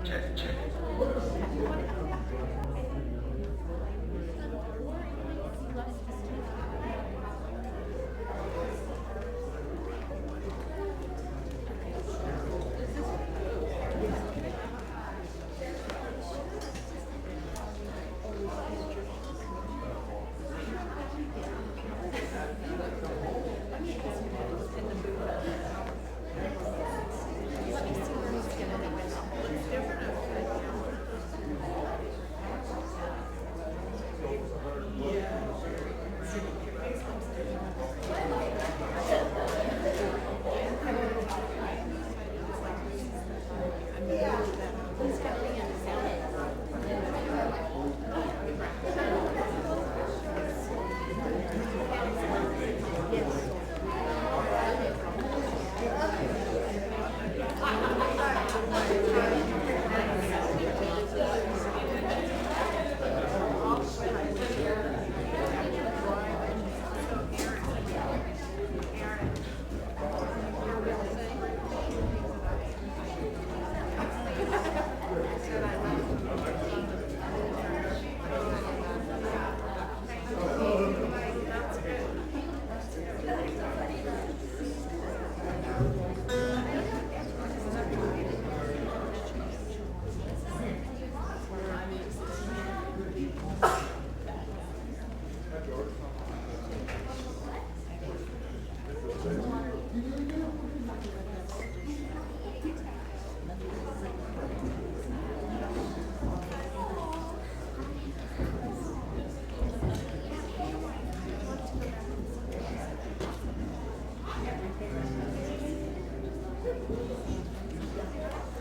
Check, check.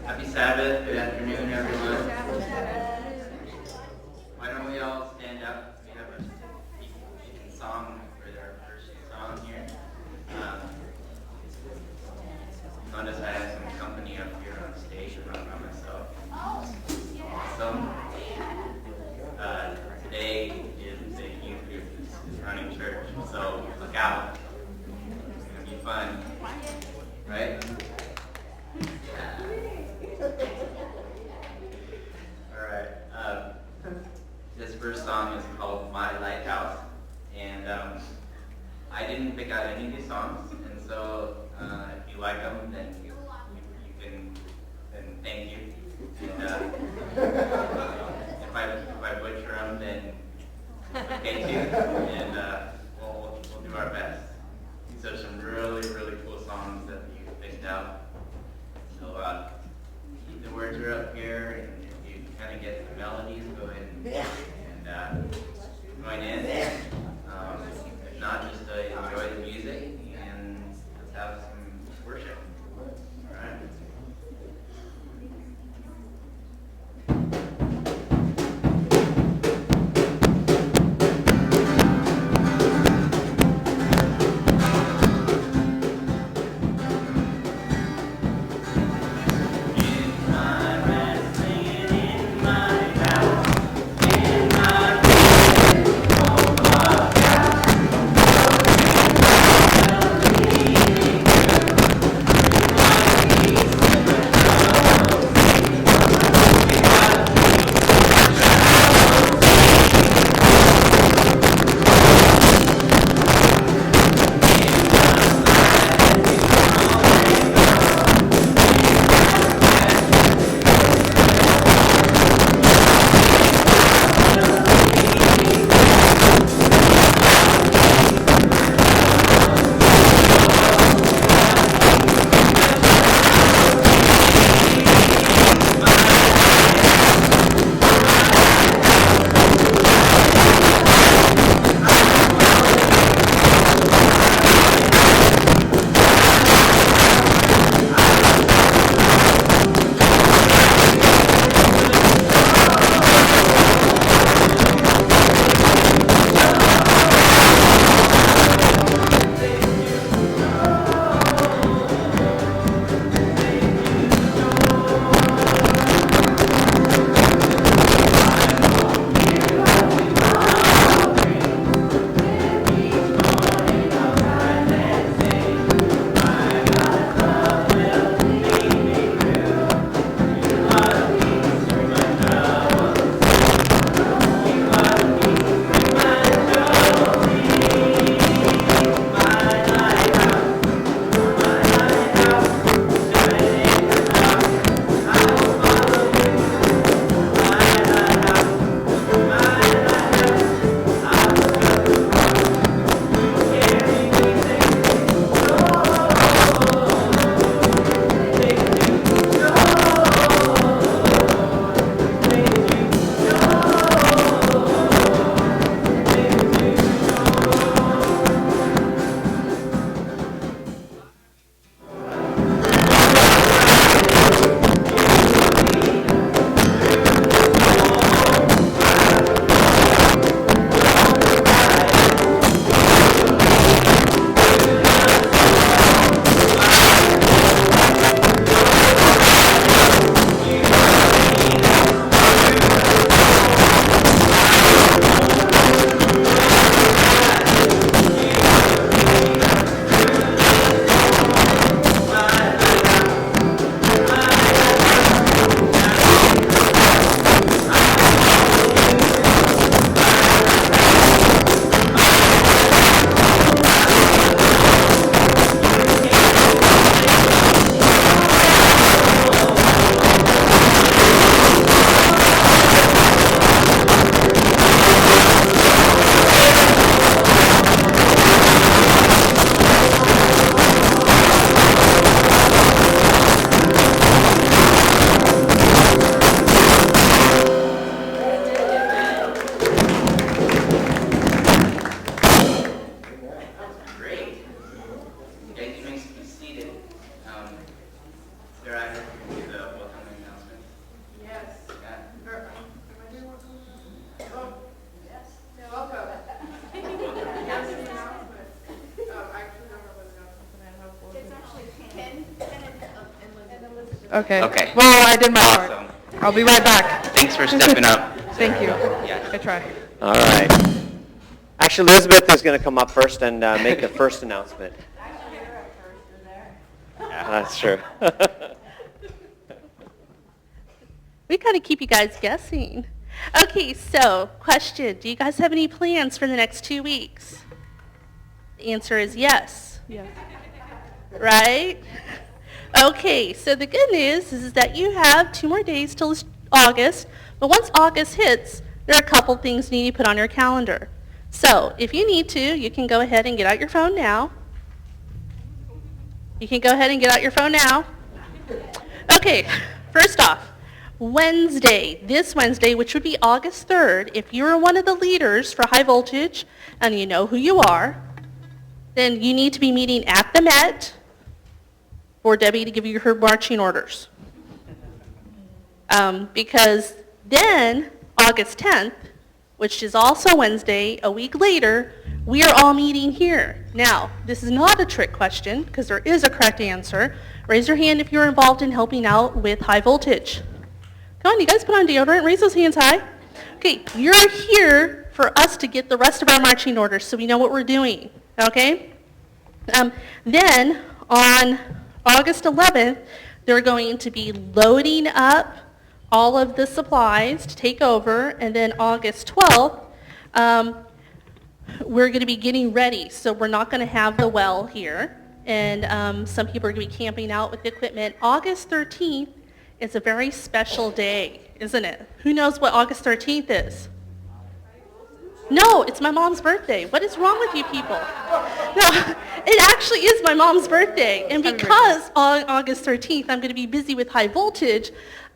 Happy Sabbath. Good afternoon, everyone. Why don't we all stand up? We have a song for our first song here. Notice I have some company up here on stage. I'm not by myself. Awesome. Today is the youth group is running church, so look out. It's going to be fun. Right? Alright, this first song is called My Lighthouse, and I didn't pick out any of these songs, and so if you like them, then Okay. Okay. Well, I did my Awesome. part. I'll be right back. Thanks for stepping up. Thank you. Yes. I try. All right. Actually, Elizabeth is going to come up first and make the first announcement. That's true. We kind of keep you guys guessing. Okay, so question. Do you guys have any plans for the next 2 weeks? The answer is yes. Yes. Right? Okay, so the good news is that you have 2 more days till August, but once August hits, there are a couple things you need to put on your calendar. So if you need to, you can go ahead and get out your phone now. You can go ahead and get out your phone now. Okay, first off, Wednesday, this Wednesday, which would be August 3rd, if you're one of the leaders for high voltage and you know who you are, then you need to be meeting at the Met for Debbie to give you her marching orders. Because then, August 10th, which is also Wednesday, a week later, we are all meeting here. Now, this is not a trick question, because there is a correct answer. Raise your hand if you're involved in helping out with high voltage. Come on, you guys put on deodorant, raise those hands high. Okay, you're here for us to get the rest of our marching orders so we know what we're doing, okay? Then, on August 11th, they're going to be loading up all of the supplies to take over, and then August 12th, we're going to be getting ready. So we're not going to have the well here, and some people are going to be camping out with the equipment. August 13th is a very special day, isn't it? Who knows what August 13th is? No, it's my mom's birthday. What is wrong with you people? No, it actually is my mom's birthday. And because on August 13th I'm going to be busy with high voltage,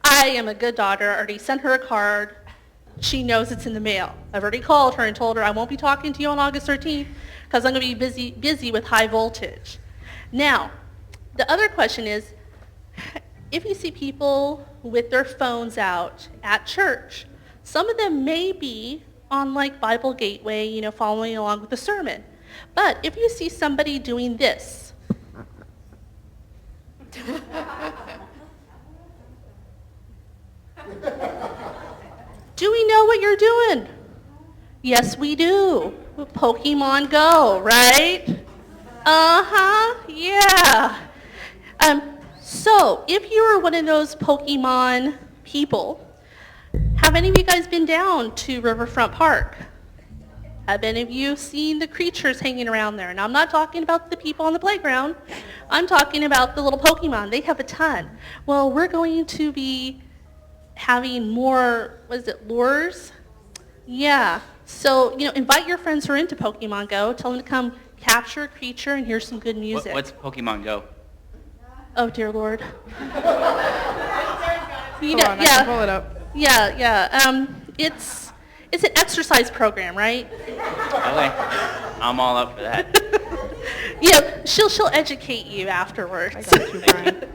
I am a good daughter. I already sent her a card. She knows it's in the mail. I've already called her and told her I won't be talking to you on August 13th because I'm going to be busy with high voltage. Now, the other question is, if you see people with their phones out at church, some of them may be on like Bible Gateway, you know, following along with the sermon. But if you see somebody doing this, do we know what you're doing? Yes, we do. Pokemon Go, right? Uh-huh, yeah. So if you are one of those Pokemon people, have any of you guys been down to Riverfront Park? Have any of you seen the creatures hanging around there? And I'm not talking about the people on the playground. I'm talking about the little Pokemon. They have a ton. Well, we're going to be having more, what is it, lures? Yeah. So, you know, invite your friends who are into Pokemon Go. Tell them to come capture a creature and hear some good music. What's Pokemon Go? Oh, dear Lord. Hold on, I can pull it up. Yeah. It's an exercise program, right? Okay. I'm all up for that. Yeah, she'll educate you afterwards. I got you, Brian.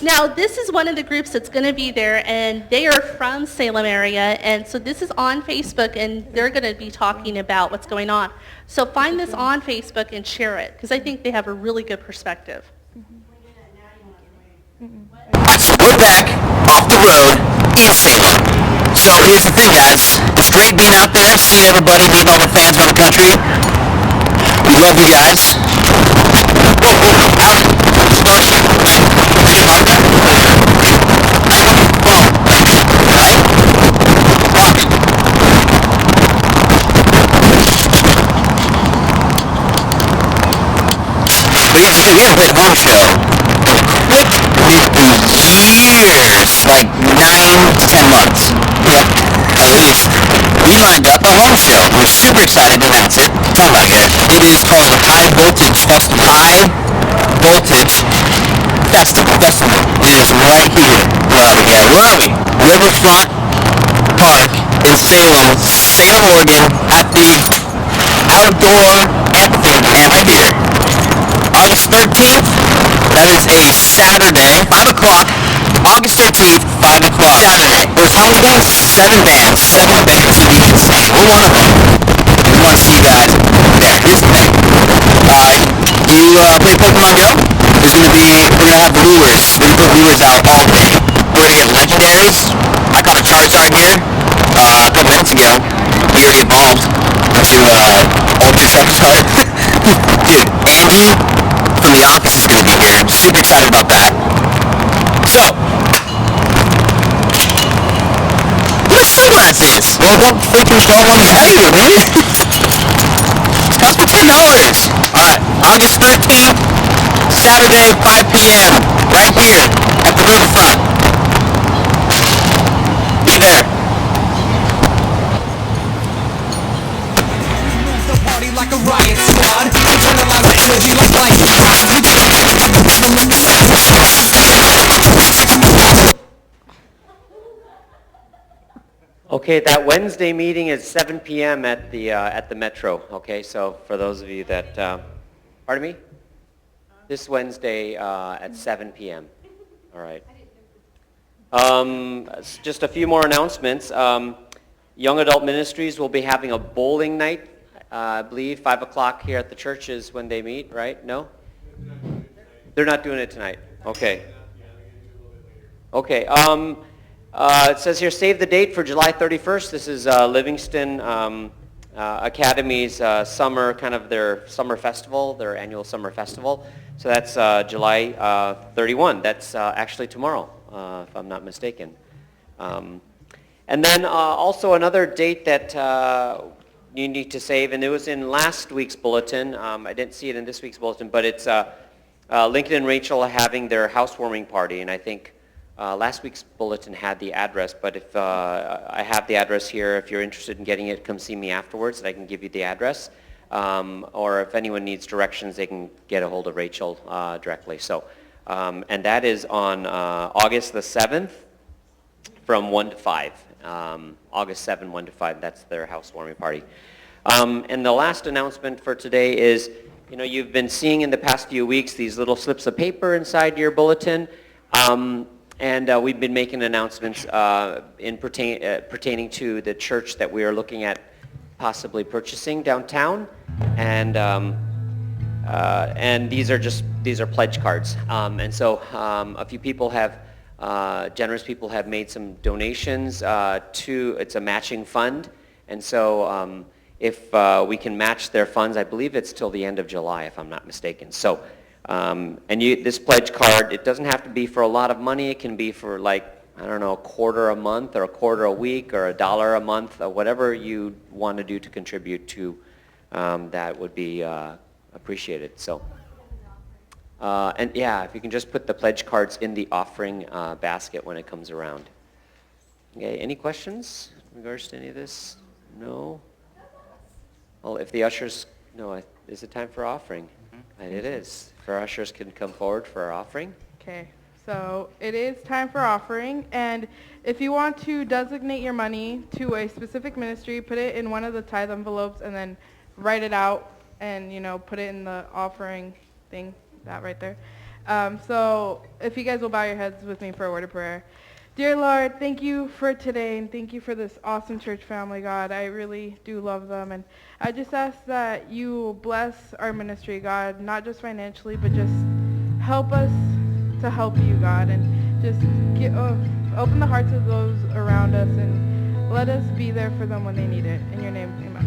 Now, this is one of the groups that's going to be there, and they are from Salem area, and so this is on Facebook, and they're going to be talking about what's going on. So find this on Facebook and share it, because I think they have a really good perspective. So we're back off the road in Salem. So here's the thing, guys. It's great being out there, seeing everybody, meeting all the fans around the country. We love you guys. But yes, we haven't played a home show years, like 9 to 10 months. Yep, at least. We lined up a home show. We're super excited to announce it. Tell about it. It is called High Voltage Festival. High Voltage Festival. It is right here. Where are we? Riverfront Park in Salem, Oregon, at the outdoor amphitheater. August 13th, that is a Saturday, 5 o'clock. August 13th, 5 o'clock. Saturday. There's how many bands? 7 bands. 7 bands. It'll be insane. We're one of them. We want to see you guys there. Here's the thing. Do you play Pokemon Go? We're going to have lures. We're going to put lures out all day. already evolved into all new stuff to start. Dude, Andy from the office is going to be here. I'm super excited about that. So, what are sunglasses? Well, don't freaking go on value, man. It costs me $10. Alright, August 13th, Saturday, 5 p.m. right here at the riverfront. Be there. The party like a riot squad. Internalize the energy like lightning. Okay, that Wednesday meeting is 7 p.m. at the Metro. Okay, so for those of you that, pardon me? This Wednesday at 7 p.m. All right. Just a few more announcements. Young Adult Ministries will be having a bowling night, I believe 5 o'clock here at the church is when they meet, right? No? They're not doing it tonight. Okay. Okay. It says here, save the date for July 31st. This is Livingston Academy's summer, kind of their summer festival, their annual summer festival. So that's July 31. That's actually tomorrow, if I'm not mistaken. And then also another date that you need to save, and it was in last week's bulletin. I didn't see it in this week's bulletin, but it's Lincoln and Rachel are having their housewarming party, and I think last week's bulletin had the address, but if I have the address here, if you're interested in getting it, come see me afterwards, and I can give you the address. Or if anyone needs directions, they can get a hold of Rachel directly. So, and that is on August the 7th from 1 to 5. August 7, 1 to 5, that's their housewarming party. And the last announcement for today is, you know, you've been seeing in the past few weeks these little slips of paper inside your bulletin. And we've been making announcements pertaining to the church that we are looking at possibly purchasing downtown. And these are pledge cards. And so a few people have, generous people have made some donations it's a matching fund. And so if we can match their funds, I believe it's till the end of July, if I'm not mistaken. So. This pledge card, it doesn't have to be for a lot of money. It can be for like, I don't know, a quarter a month or a quarter a week or $1 a month, or whatever you want to do to contribute to that would be appreciated. So, and yeah, if you can just put the pledge cards in the offering basket when it comes around. Okay, any questions in regards to any of this? No? Well, if the ushers, no, is it time for offering? And it is. If our ushers can come forward for our offering. Okay, so it is time for offering, and if you want to designate your money to a specific ministry, put it in one of the tithe envelopes and then write it out and, you know, put it in the offering thing, that right there. So if you guys will bow your heads with me for a word of prayer. Dear Lord, thank you for today, and thank you for this awesome church family, God. I really do love them, and I just ask that you bless our ministry, God, not just financially, but just help us to help you, God, and just open the hearts of those around us, and let us be there for them when they need it. In your name, amen.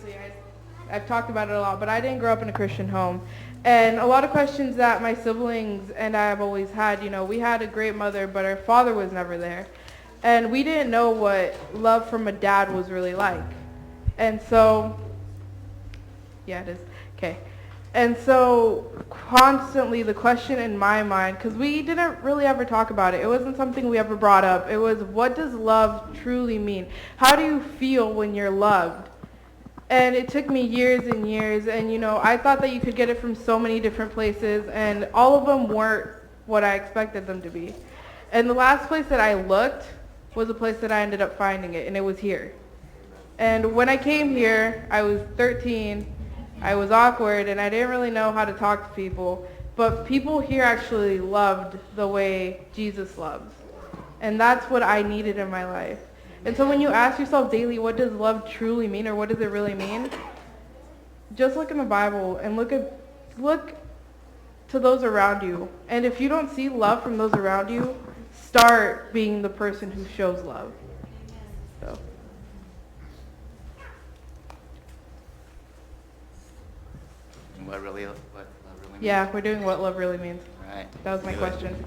obviously, I've talked about it a lot, but I didn't grow up in a Christian home. And a lot of questions that my siblings and I have always had, we had a great mother, but our father was never there. And we didn't know what love from a dad was really like. And so, yeah, it is. Okay. And so constantly the question in my mind, because we didn't really ever talk about it. It wasn't something we ever brought up. It was, what does love truly mean? How do you feel when you're loved? And it took me years and years, and I thought that you could get it from so many different places, and all of them weren't what I expected them to be. And the last place that I looked was a place that I ended up finding it, and it was here. And when I came here, I was 13, I was awkward, and I didn't really know how to talk to people, but people here actually loved the way Jesus loves. And that's what I needed in my life. And so when you ask yourself daily, what does love truly mean, or what does it really mean? Just look in the Bible and look to those around you. And if you don't see love from those around you, start being the person who shows love. So. What love really means? Yeah, we're doing what love really means. All right. That was my Do it. question.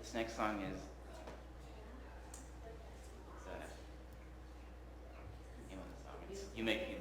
This next song is name of the song. It's You Make Me.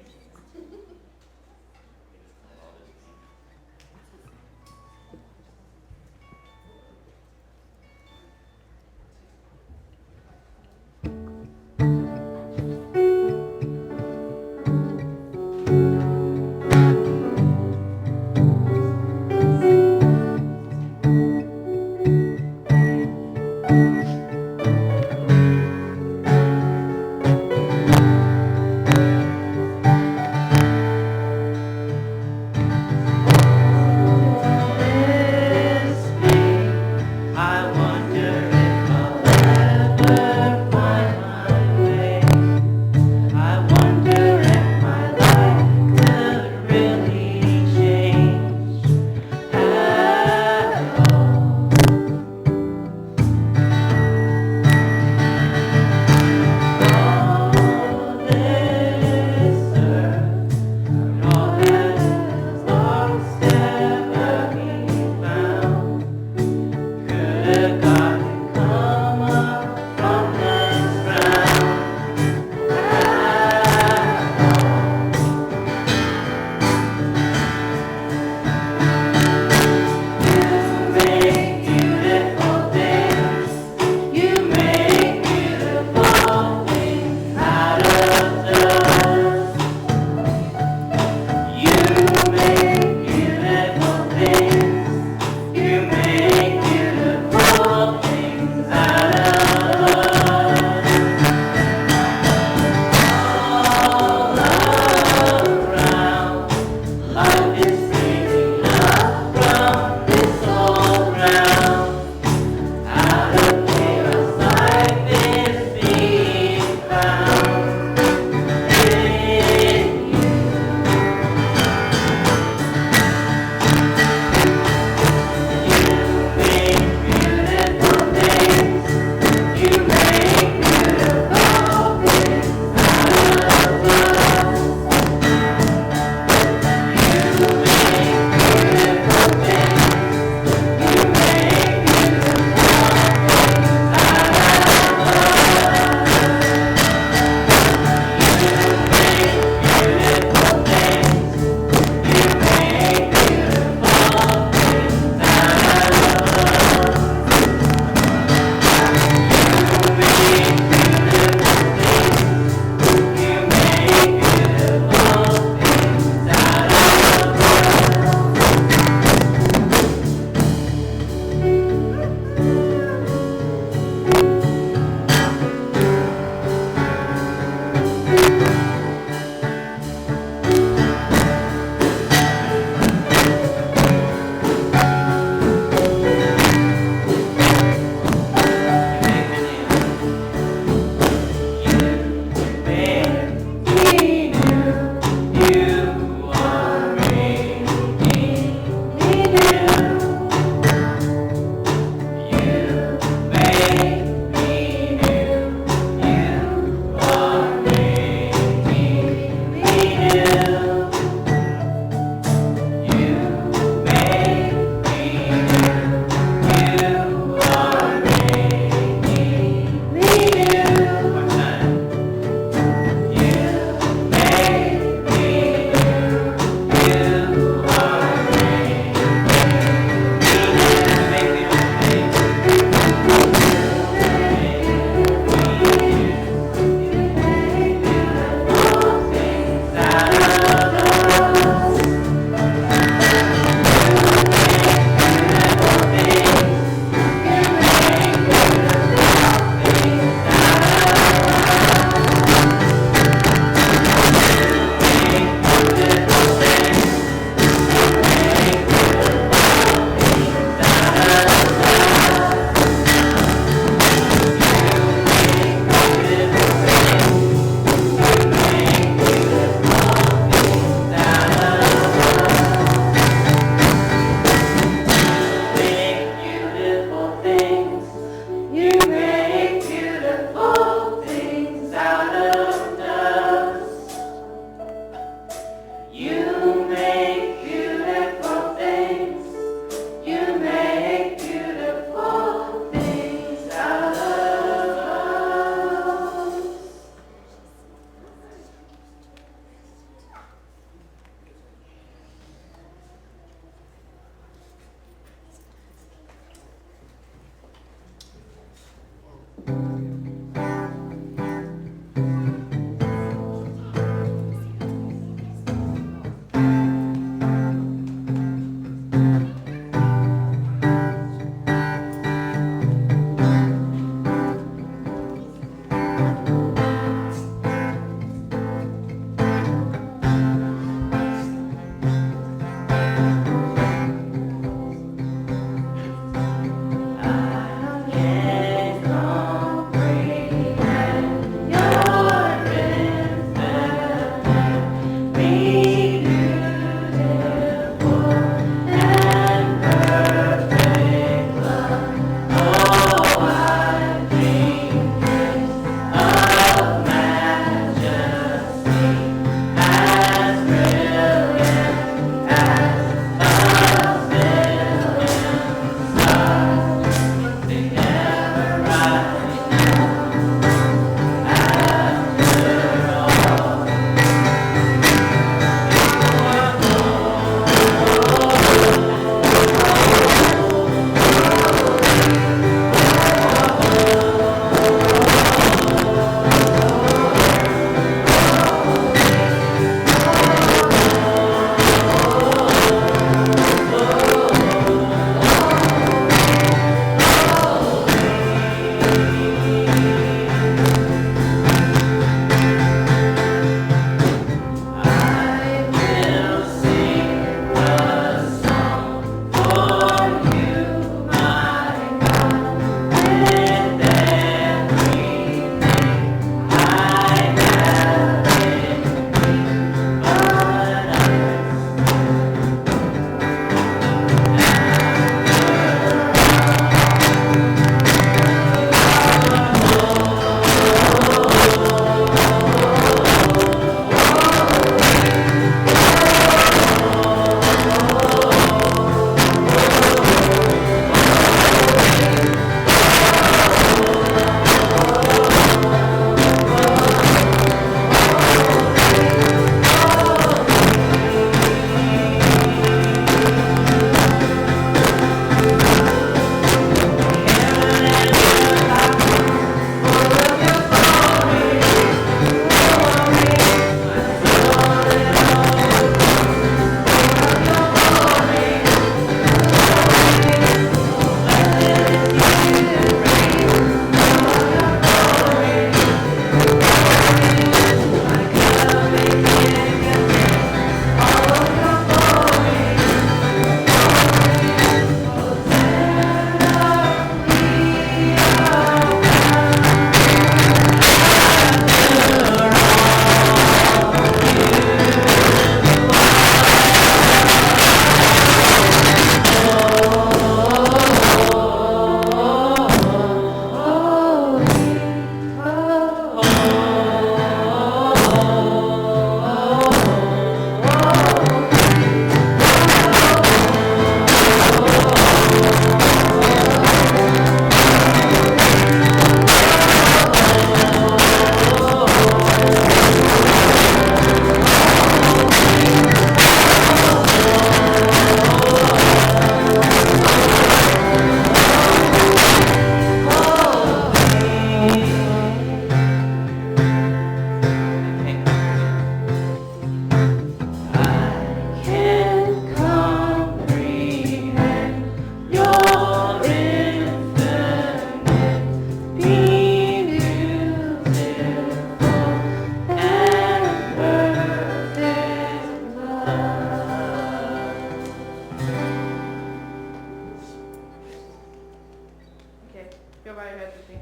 Go bow your heads with me.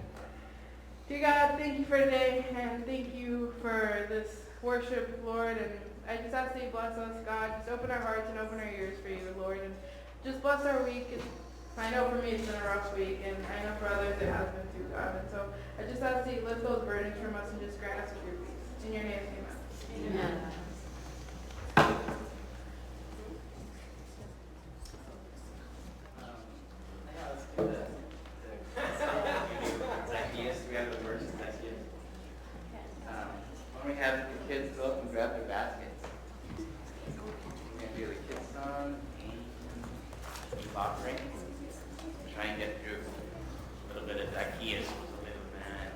Dear God, thank you for today, and thank you for this worship, Lord, and I just ask that you bless us, God. Just open our hearts and open our ears for you, Lord, and just bless our week. I know for me it's been a rough week, and I know for others it has been too, God. And so I just ask that you lift those burdens from us and just grant us with your peace. In your name, amen. Amen. Yeah, let's do the Zacchaeus. We have the verse of Zacchaeus. Why don't we have the kids go up and grab their baskets? We're going to do the kids song and keep offering. Try and get through a little bit of Zacchaeus was a little mad.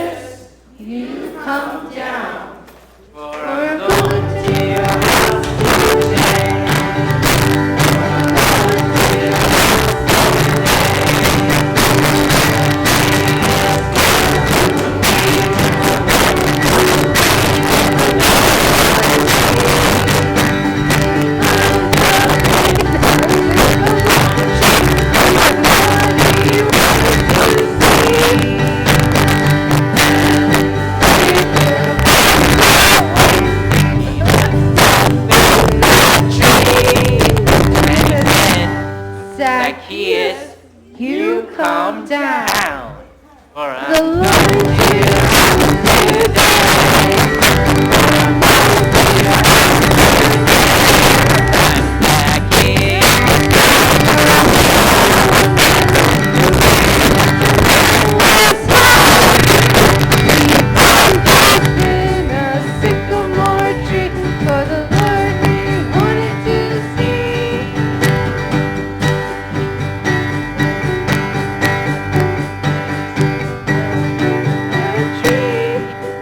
Zacchaeus, you come down, for I'm coming to your house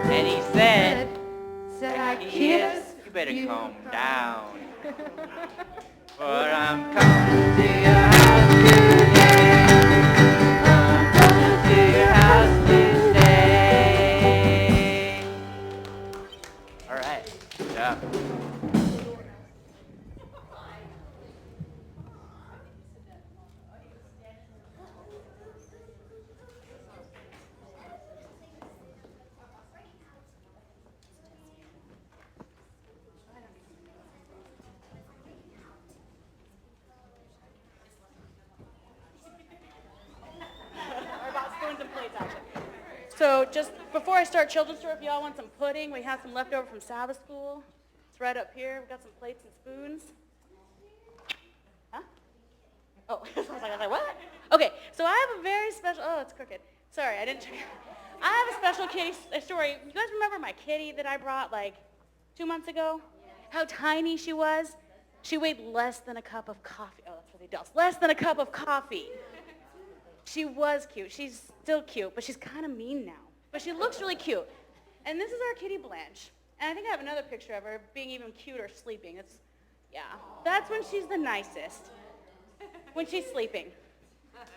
and he said, Zacchaeus, you better calm down, for I'm coming to your house today. I'm coming to your house today. All right, good job. Or about spoons and plates, actually. So just before I start children's store, if y'all want some pudding, we have some left over from Sabbath school. It's right up here. We've got some plates and spoons. Huh? Oh, I was like, what? Okay, so I have a very special, oh, it's crooked. Sorry, I didn't check. I have a special case, a story. You guys remember my kitty that I brought like 2 months ago? How tiny she was? She weighed less than a cup of coffee. Oh, that's really dumb. Less than a cup of coffee. She was cute. She's still cute, but she's kind of mean now. But she looks really cute. And this is our kitty Blanche. And I think I have another picture of her being even cuter sleeping. It's, yeah. That's when she's the nicest. When she's sleeping.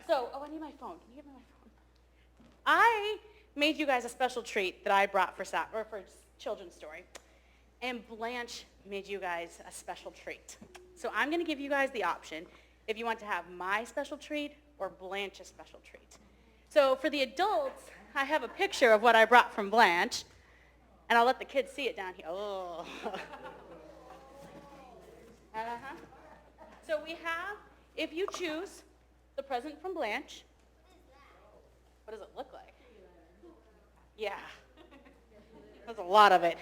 So, oh, I need my phone. Can you give me my phone? I made you guys a special treat that I brought for children's story. And Blanche made you guys a special treat. So I'm going to give you guys the option if you want to have my special treat or Blanche's special treat. So for the adults, I have a picture of what I brought from Blanche, and I'll let the kids see it down here. Oh. So we have, if you choose the present from Blanche, what does it look like? Yeah, there's a lot of it.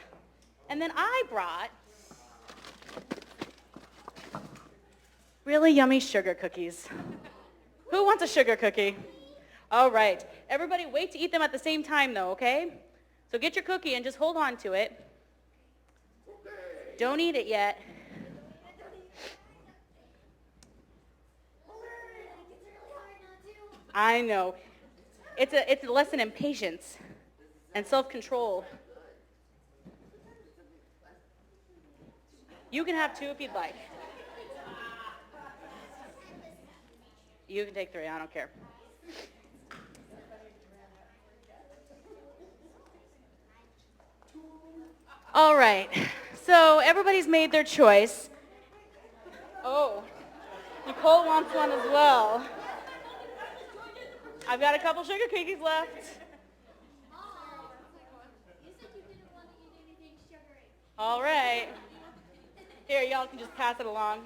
And then I brought really yummy sugar cookies. Who wants a sugar cookie? All right. Everybody wait to eat them at the same time, though, okay? So get your cookie and just hold on to it. Don't eat it yet. I know. It's a lesson in patience and self-control. You can have 2 if you'd like. You can take 3, I don't care. All right, so everybody's made their choice. Oh, Nicole wants one as well. I've got a couple sugar cookies left. All right. Here, y'all can just pass it along.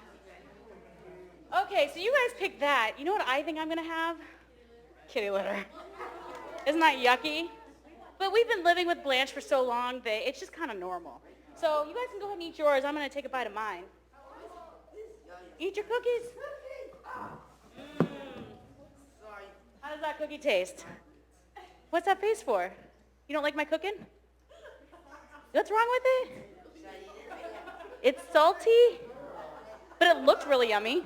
Okay, so you guys picked that. You know what I think I'm going to have? Kitty litter. Isn't that yucky? But we've been living with Blanche for so long that it's just kind of normal. So you guys can go ahead and eat yours. I'm going to take a bite of mine. Eat your cookies. How does that cookie taste? What's that face for? You don't like my cooking? What's wrong with it? It's salty, but it looked really yummy.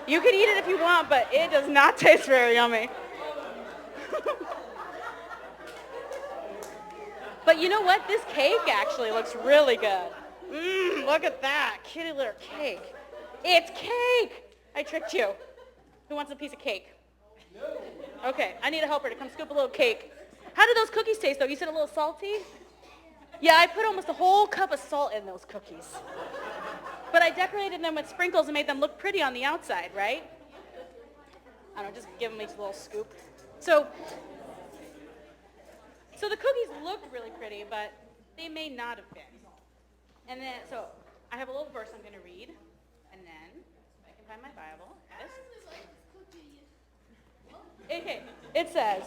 You can eat it if you want, but it does not taste very yummy. But you know what? This cake actually looks really good. Look at that. Kitty litter cake. It's cake. I tricked you. Who wants a piece of cake? No. Okay, I need a helper to come scoop a little cake. How do those cookies taste, though? You said a little salty? Yeah, I put almost a whole cup of salt in those cookies. But I decorated them with sprinkles and made them look pretty on the outside, right? I don't know, just give them each a little scoop. So the cookies looked really pretty, but they may not have been. And then, so I have a little verse I'm going to read, and then I can find my Bible. Okay, it says,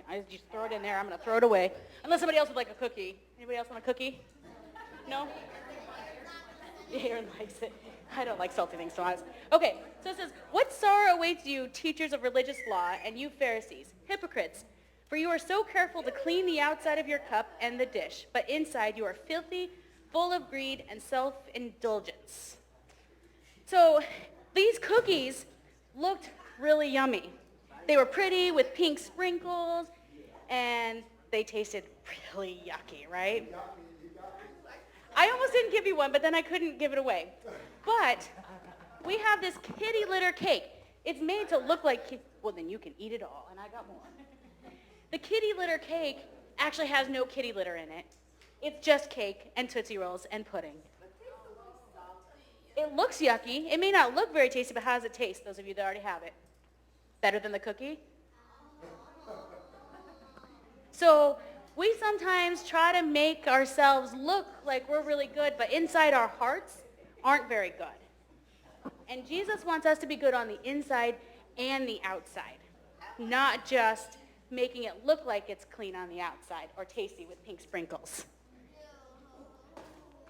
I just throw it in there. I'm going to throw it away. Unless somebody else would like a cookie. Anybody else want a cookie? No? Aaron likes it. I don't like salty things, to be honest. Okay, so it says, "What sorrow awaits you, teachers of religious law, and you Pharisees, hypocrites! For you are so careful to clean the outside of your cup and the dish, but inside you are filthy, full of greed and self-indulgence." So these cookies looked really yummy. They were pretty with pink sprinkles, and they tasted really yucky, right? I almost didn't give you one, but then I couldn't give it away. But we have this kitty litter cake. It's made to look like, well, then you can eat it all, and I got more. The kitty litter cake actually has no kitty litter in it. It's just cake and Tootsie Rolls and pudding. It looks yucky. It may not look very tasty, but how does it taste, those of you that already have it? Better than the cookie? So we sometimes try to make ourselves look like we're really good, but inside our hearts aren't very good. And Jesus wants us to be good on the inside and the outside, not just making it look like it's clean on the outside or tasty with pink sprinkles.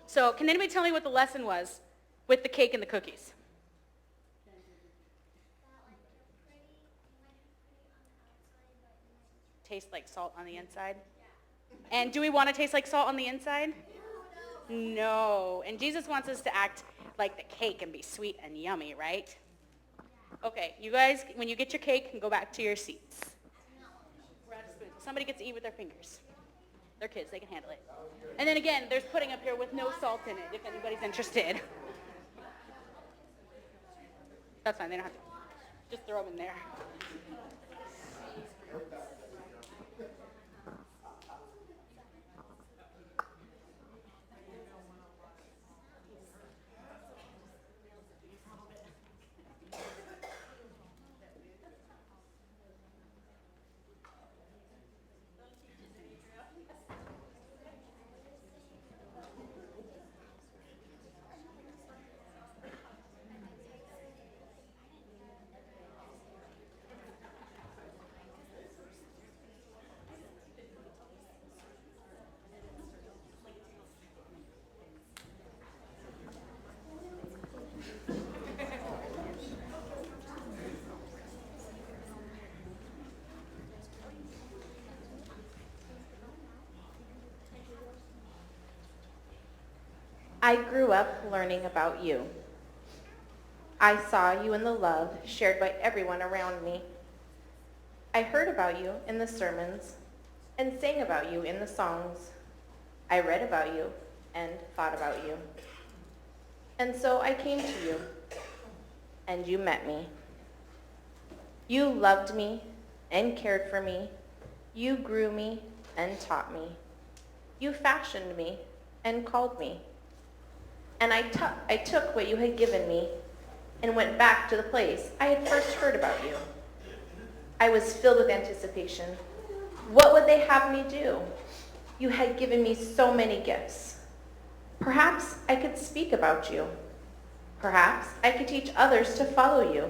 So can anybody tell me what the lesson was with the cake and the cookies? Taste like salt on the inside? And do we want to taste like salt on the inside? No. And Jesus wants us to act like the cake and be sweet and yummy, right? Okay, you guys, when you get your cake, can go back to your seats. We're out of spoons. Somebody gets to eat with their fingers. They're kids, they can handle it. And then again, there's pudding up here with no salt in it, if anybody's interested. That's fine, they don't have to. Just throw them in there. I grew up learning about you. I saw you in the love shared by everyone around me. I heard about you in the sermons and sang about you in the songs. I read about you and thought about you. And so I came to you, and you met me. You loved me and cared for me. You grew me and taught me. You fashioned me and called me. And I took what you had given me and went back to the place I had first heard about you. I was filled with anticipation. What would they have me do? You had given me so many gifts. Perhaps I could speak about you. Perhaps I could teach others to follow you.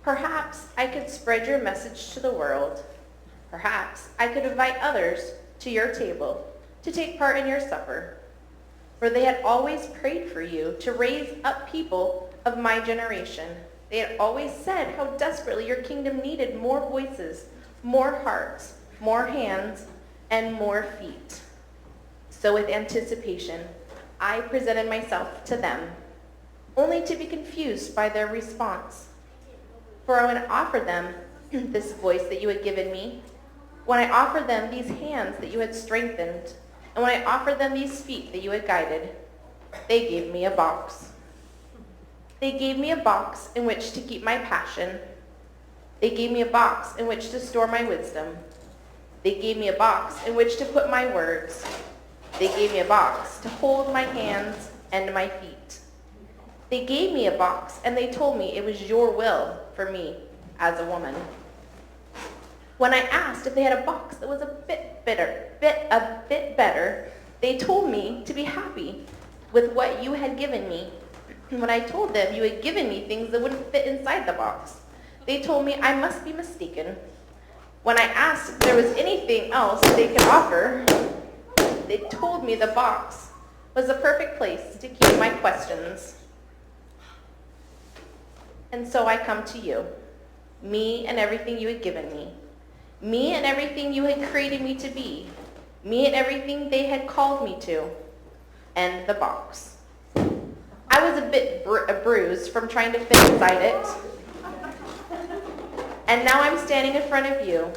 Perhaps I could spread your message to the world. Perhaps I could invite others to your table to take part in your supper. For they had always prayed for you to raise up people of my generation. They had always said how desperately your kingdom needed more voices, more hearts, more hands, and more feet. So with anticipation, I presented myself to them, only to be confused by their response. For when I offered them this voice that you had given me, when I offered them these hands that you had strengthened, and when I offered them these feet that you had guided, they gave me a box. They gave me a box in which to keep my passion. They gave me a box in which to store my wisdom. They gave me a box in which to put my words. They gave me a box to hold my hands and my feet. They gave me a box and they told me it was your will for me as a woman. When I asked if they had a box that was a bit better, they told me to be happy with what you had given me. And when I told them you had given me things that wouldn't fit inside the box, they told me I must be mistaken. When I asked if there was anything else they could offer, they told me the box was the perfect place to keep my questions. And so I come to you, me and everything you had given me, me and everything you had created me to be, me and everything they had called me to, and the box. I was a bit bruised from trying to fit inside it. And now I'm standing in front of you.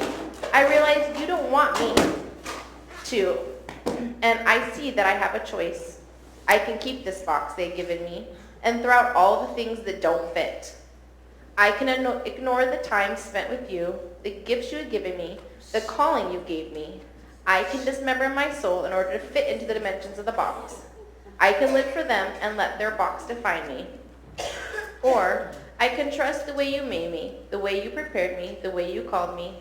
I realize you don't want me to, and I see that I have a choice. I can keep this box they've given me and throw out all the things that don't fit. I can ignore the time spent with you, the gifts you have given me, the calling you gave me. I can dismember my soul in order to fit into the dimensions of the box. I can live for them and let their box define me. Or I can trust the way you made me, the way you prepared me, the way you called me.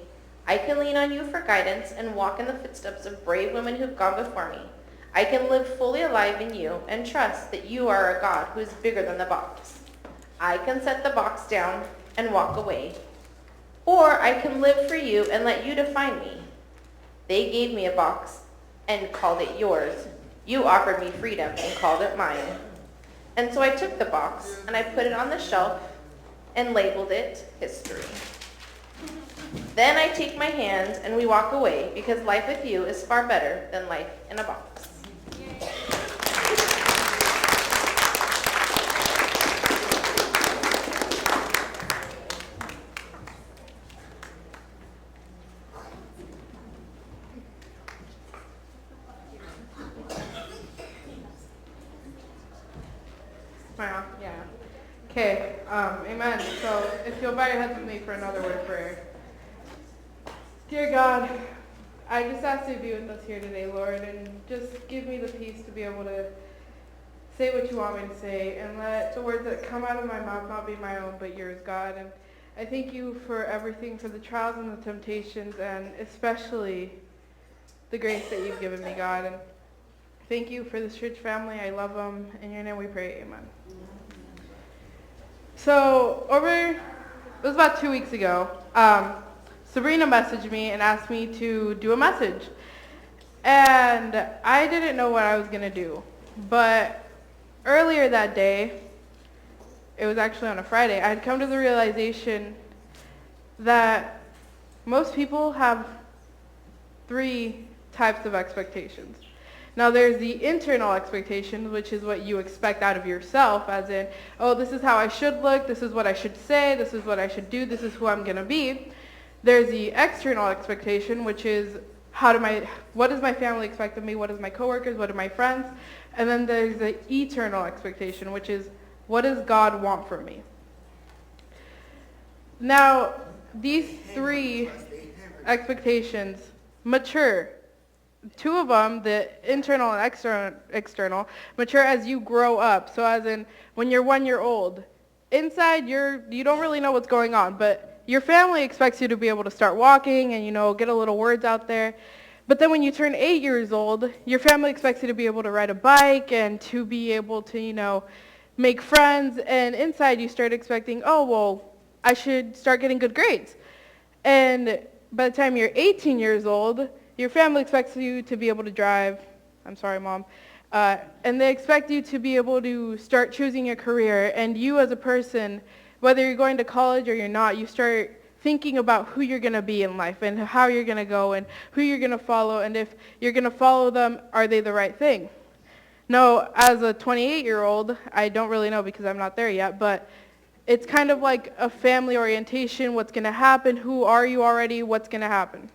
I can lean on you for guidance and walk in the footsteps of brave women who've gone before me. I can live fully alive in you and trust that you are a God who is bigger than the box. I can set the box down and walk away. Or I can live for you and let you define me. They gave me a box and called it yours. You offered me freedom and called it mine. And so I took the box and I put it on the shelf and labeled it history. Then I take my hand and we walk away because life with you is far better than life in a box. Wow, yeah. Okay, amen. So if you'll bow your heads with me for another word of prayer. Dear God, I just ask you to be with us here today, Lord, and just give me the peace to be able to say what you want me to say, and let the words that come out of my mouth not be my own, but yours, God. And I thank you for everything, for the trials and the temptations, and especially the grace that you've given me, God. And thank you for this church family. I love them. In your name we pray, amen. So it was about 2 weeks ago, Sabrina messaged me and asked me to do a message. And I didn't know what I was going to do. But earlier that day, it was actually on a Friday, I had come to the realization that most people have 3 types of expectations. Now there's the internal expectations, which is what you expect out of yourself, as in, oh, this is how I should look, this is what I should say, this is what I should do, this is who I'm going to be. There's the external expectation, which is what does my family expect of me, what does my coworkers, what do my friends? And then there's the eternal expectation, which is what does God want from me? Now, these three expectations mature. Two of them, the internal and external, mature as you grow up. So as in, when you're 1 year old, inside you don't really know what's going on, but your family expects you to be able to start walking and, get a little words out there. But then when you turn 8 years old, your family expects you to be able to ride a bike and to be able to, make friends. And inside you start expecting, oh, well, I should start getting good grades. And by the time you're 18 years old, your family expects you to be able to drive. I'm sorry, Mom. And they expect you to be able to start choosing your career. And you as a person, whether you're going to college or you're not, you start thinking about who you're going to be in life and how you're going to go and who you're going to follow. And if you're going to follow them, are they the right thing? No, as a 28-year-old, I don't really know because I'm not there yet, but it's kind of like a family orientation. What's going to happen? Who are you already? What's going to happen?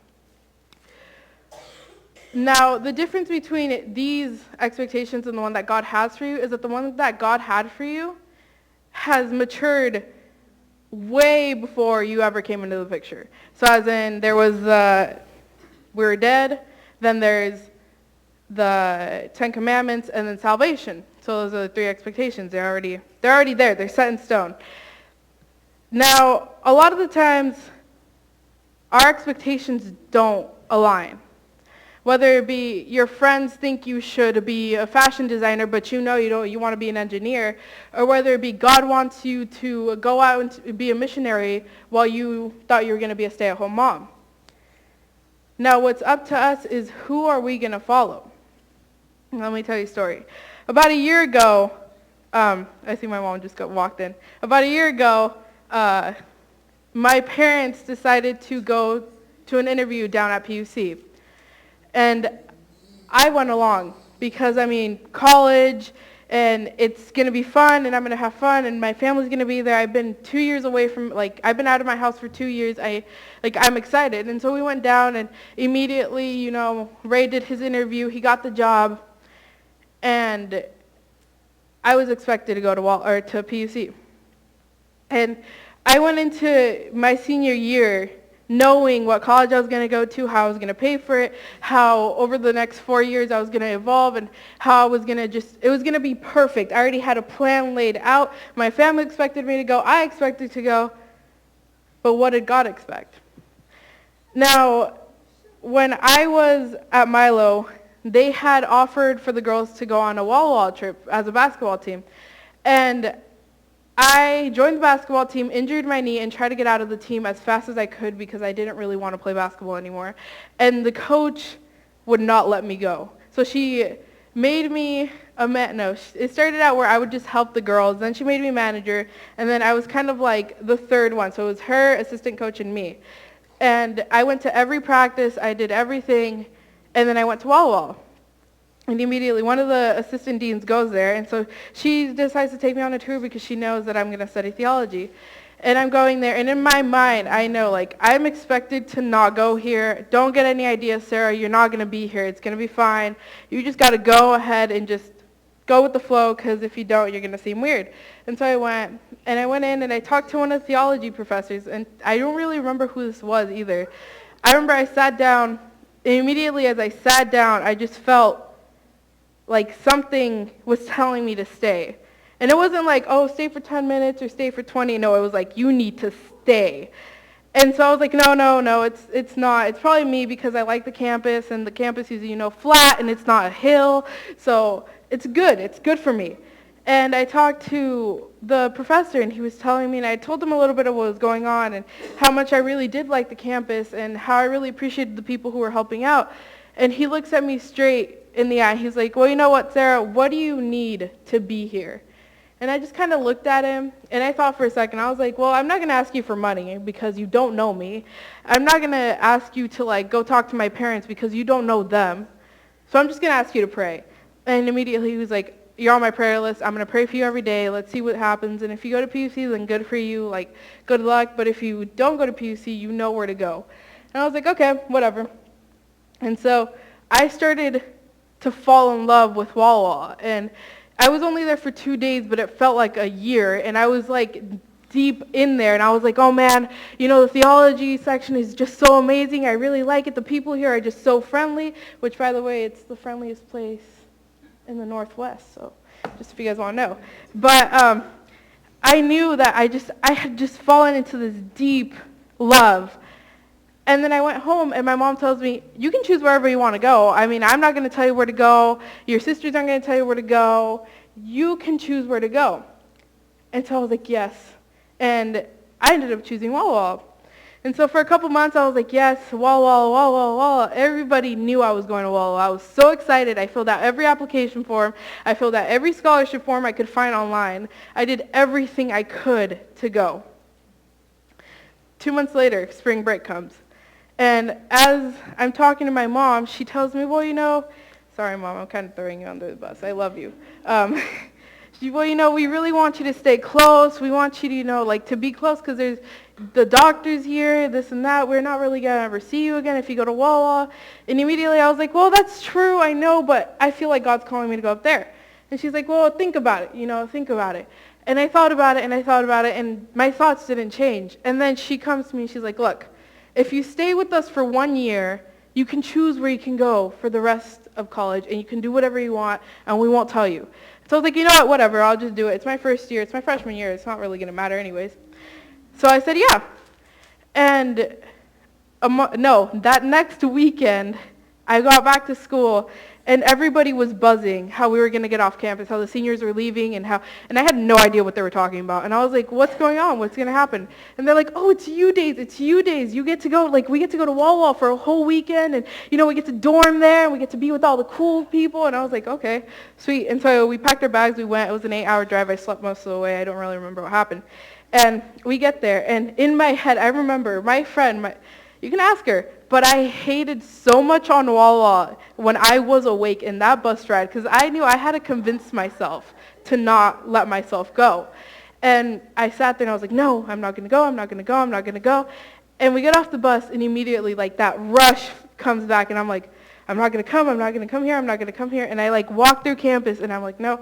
Now, the difference between these expectations and the one that God has for you is that the one that God had for you has matured way before you ever came into the picture. So as in, there was we were dead, then there's the 10 Commandments, and then salvation. So those are the three expectations. They're already there. They're set in stone. Now, a lot of the times, our expectations don't align. Whether it be your friends think you should be a fashion designer, but you want to be an engineer, or whether it be God wants you to go out and be a missionary while you thought you were going to be a stay-at-home mom. Now, what's up to us is who are we going to follow? Let me tell you a story. About a year ago, I see my mom just walked in. About a year ago, my parents decided to go to an interview down at PUC. And I went along because, college, and it's going to be fun, and I'm going to have fun, and my family's going to be there. I've been 2 years away from, I've been out of my house for 2 years. I'm excited. And so we went down, and immediately, Ray did his interview. He got the job, and I was expected to go to PUC. And I went into my senior year knowing what college I was going to go to, how I was going to pay for it, how over the next 4 years I was going to evolve, and how I was going to it was going to be perfect. I already had a plan laid out. My family expected me to go. I expected to go. But what did God expect? Now, when I was at Milo, they had offered for the girls to go on a Walla Walla trip as a basketball team. And I joined the basketball team, injured my knee, and tried to get out of the team as fast as I could because I didn't really want to play basketball anymore. And the coach would not let me go. So she made me it started out where I would just help the girls. Then she made me manager, and then I was kind of like the third one. So it was her, assistant coach, and me. And I went to every practice. I did everything. And then I went to Walla Walla. And immediately, one of the assistant deans goes there, and so she decides to take me on a tour because she knows that I'm going to study theology. And I'm going there, and in my mind, I know, I'm expected to not go here. Don't get any ideas, Sarah. You're not going to be here. It's going to be fine. You just got to go ahead and just go with the flow, because if you don't, you're going to seem weird. And so I went in, and I talked to one of the theology professors, and I don't really remember who this was either. I remember I sat down, and immediately as I sat down, I just felt like something was telling me to stay. And it wasn't like, oh, stay for 10 minutes or stay for 20. No, it was like, you need to stay. And so I was like, no, it's not. It's probably me because I like the campus, and the campus is, flat, and it's not a hill. So it's good. It's good for me. And I talked to the professor, and he was telling me, and I told him a little bit of what was going on and how much I really did like the campus and how I really appreciated the people who were helping out. And he looks at me straight in the eye. He's like, well, you know what, Sarah, what do you need to be here? And I just kind of looked at him, and I thought for a second. I was like, well, I'm not going to ask you for money because you don't know me. I'm not going to ask you to, go talk to my parents because you don't know them. So I'm just going to ask you to pray. And immediately he was like, you're on my prayer list. I'm going to pray for you every day. Let's see what happens. And if you go to PUC, then good for you. Like, good luck. But if you don't go to PUC, you know where to go. And I was like, okay, whatever. And so I started to fall in love with Walla Walla. And I was only there for 2 days, but it felt like a year. And I was like deep in there. And I was like, oh man, you know, the theology section is just so amazing. I really like it. The people here are just so friendly, which, by the way, it's the friendliest place in the Northwest. So just if you guys want to know. But I knew that I had just fallen into this deep love. And then I went home, and my mom tells me, you can choose wherever you want to go. I mean, I'm not going to tell you where to go. Your sisters aren't going to tell you where to go. You can choose where to go. And so I was like, yes. And I ended up choosing Walla Walla. And so for a couple months, I was like, yes, Walla Walla, Walla Walla, Walla. Everybody knew I was going to Walla Walla. I was so excited. I filled out every application form. I filled out every scholarship form I could find online. I did everything I could to go. 2 months later, spring break comes. And as I'm talking to my mom, she tells me, well, you know, sorry, Mom, I'm kind of throwing you under the bus. I love you. Well, you know, we really want you to stay close. We want you to, you know, like to be close because there's the doctors here, this and that. We're not really going to ever see you again if you go to Walla Walla. And immediately I was like, well, that's true, I know, but I feel like God's calling me to go up there. And she's like, well, think about it, you know, think about it. And I thought about it, and I thought about it, and my thoughts didn't change. And then she comes to me, and she's like, look, if you stay with us for 1 year, you can choose where you can go for the rest of college, and you can do whatever you want, and we won't tell you. So I was like, you know what, whatever, I'll just do it. It's my first year. It's my freshman year. It's not really going to matter anyways. So I said, yeah. And that next weekend, I got back to school, and everybody was buzzing how we were going to get off campus, how the seniors were leaving, and I had no idea what they were talking about. And I was like, what's going on? What's going to happen? And they're like, oh, it's you days. It's you days. You get to go, like, we get to go to Walla Walla for a whole weekend, and, you know, we get to dorm there, and we get to be with all the cool people. And I was like, okay, sweet. And so we packed our bags. We went. It was an 8-hour drive. I slept most of the way. I don't really remember what happened. And we get there, and in my head, I remember my friend, you can ask her, but I hated so much on Walla Walla when I was awake in that bus ride because I knew I had to convince myself to not let myself go. And I sat there and I was like, no, I'm not going to go, I'm not going to go, I'm not going to go. And we get off the bus and immediately like that rush comes back and I'm like, I'm not going to come, I'm not going to come here, I'm not going to come here. And I like walk through campus and I'm like, no.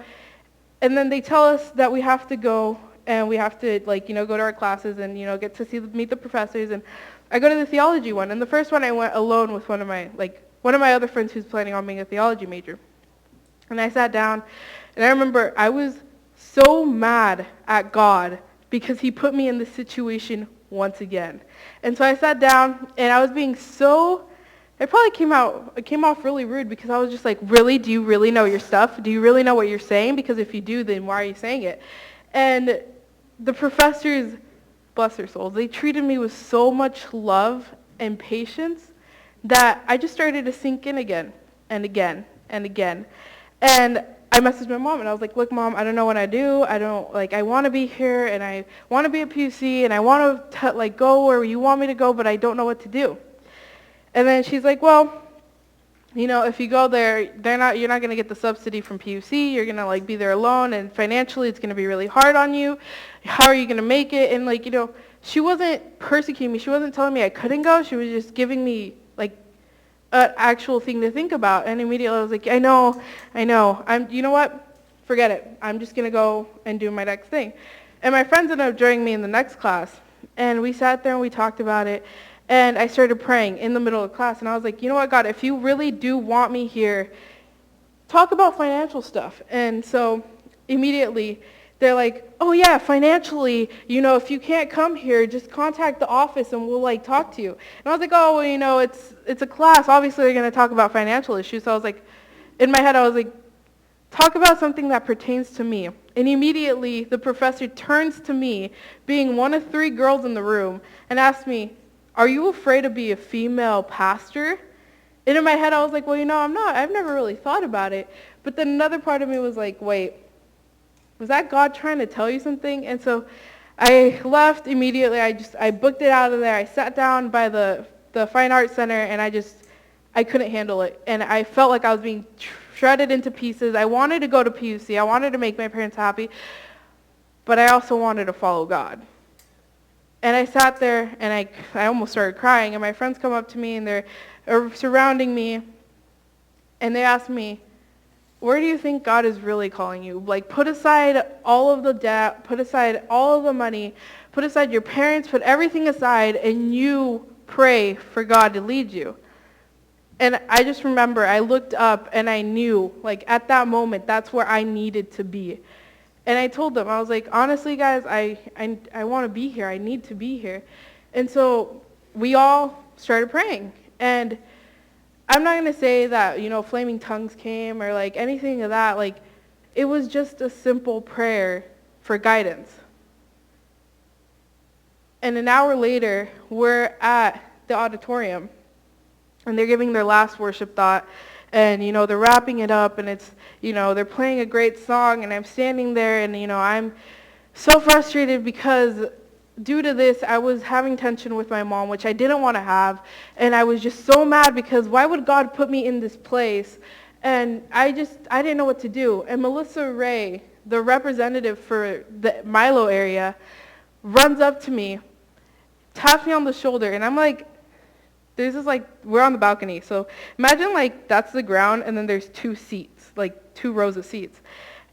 And then they tell us that we have to go and we have to like, you know, go to our classes and, you know, get to meet the professors. And I go to the theology one, and the first one I went alone with one of my other friends who's planning on being a theology major. And I sat down, and I remember I was so mad at God because he put me in this situation once again. And so I sat down, and I was being it probably came off really rude because I was just like, really? Do you really know your stuff? Do you really know what you're saying? Because if you do, then why are you saying it? And the professors, bless their souls, they treated me with so much love and patience that I just started to sink in again and again and again. And I messaged my mom and I was like, look, Mom, I don't know what I do. I want to be here and I want to be at PUC and I want to go where you want me to go, but I don't know what to do. And then she's like, well, you know, if you go there, you're not going to get the subsidy from PUC. You're going to be there alone, and financially it's going to be really hard on you. How are you going to make it? And you know, she wasn't persecuting me. She wasn't telling me I couldn't go. She was just giving me an actual thing to think about. And immediately I was like, I know. You know what? Forget it. I'm just going to go and do my next thing. And my friends ended up joining me in the next class, and we sat there and we talked about it. And I started praying in the middle of class, and I was like, you know what, God, if you really do want me here, talk about financial stuff. And so immediately they're like, oh yeah, financially, you know, if you can't come here, just contact the office and we'll talk to you. And I was like, oh, well, you know, it's a class. Obviously they're going to talk about financial issues. So I was like, in my head, I was like, talk about something that pertains to me. And immediately the professor turns to me, being one of 3 girls in the room, and asks me, are you afraid to be a female pastor? And in my head, I was like, well, you know, I'm not. I've never really thought about it. But then another part of me was like, wait, was that God trying to tell you something? And so I left immediately. I booked it out of there. I sat down by the Fine Arts Center, and I couldn't handle it. And I felt like I was being shredded into pieces. I wanted to go to PUC. I wanted to make my parents happy. But I also wanted to follow God. And I sat there, and I almost started crying. And my friends come up to me, and they're surrounding me. And they ask me, where do you think God is really calling you? Like, put aside all of the debt, put aside all of the money, put aside your parents, put everything aside, and you pray for God to lead you. And I just remember I looked up and I knew, like, at that moment, that's where I needed to be. And I told them, I was like, honestly, guys, I want to be here. I need to be here. And so we all started praying. And I'm not going to say that, flaming tongues came or, like, anything of that. Like, it was just a simple prayer for guidance. And an hour later, we're at the auditorium, and they're giving their last worship thought, and, they're wrapping it up, and it's, they're playing a great song, and I'm standing there, and, I'm so frustrated because due to this, I was having tension with my mom, which I didn't want to have, and I was just so mad because why would God put me in this place? And I didn't know what to do. And Melissa Ray, the representative for the Milo area, runs up to me, taps me on the shoulder, and I'm like, we're on the balcony, so imagine, like, that's the ground, and then there's 2 seats, like 2 rows of seats.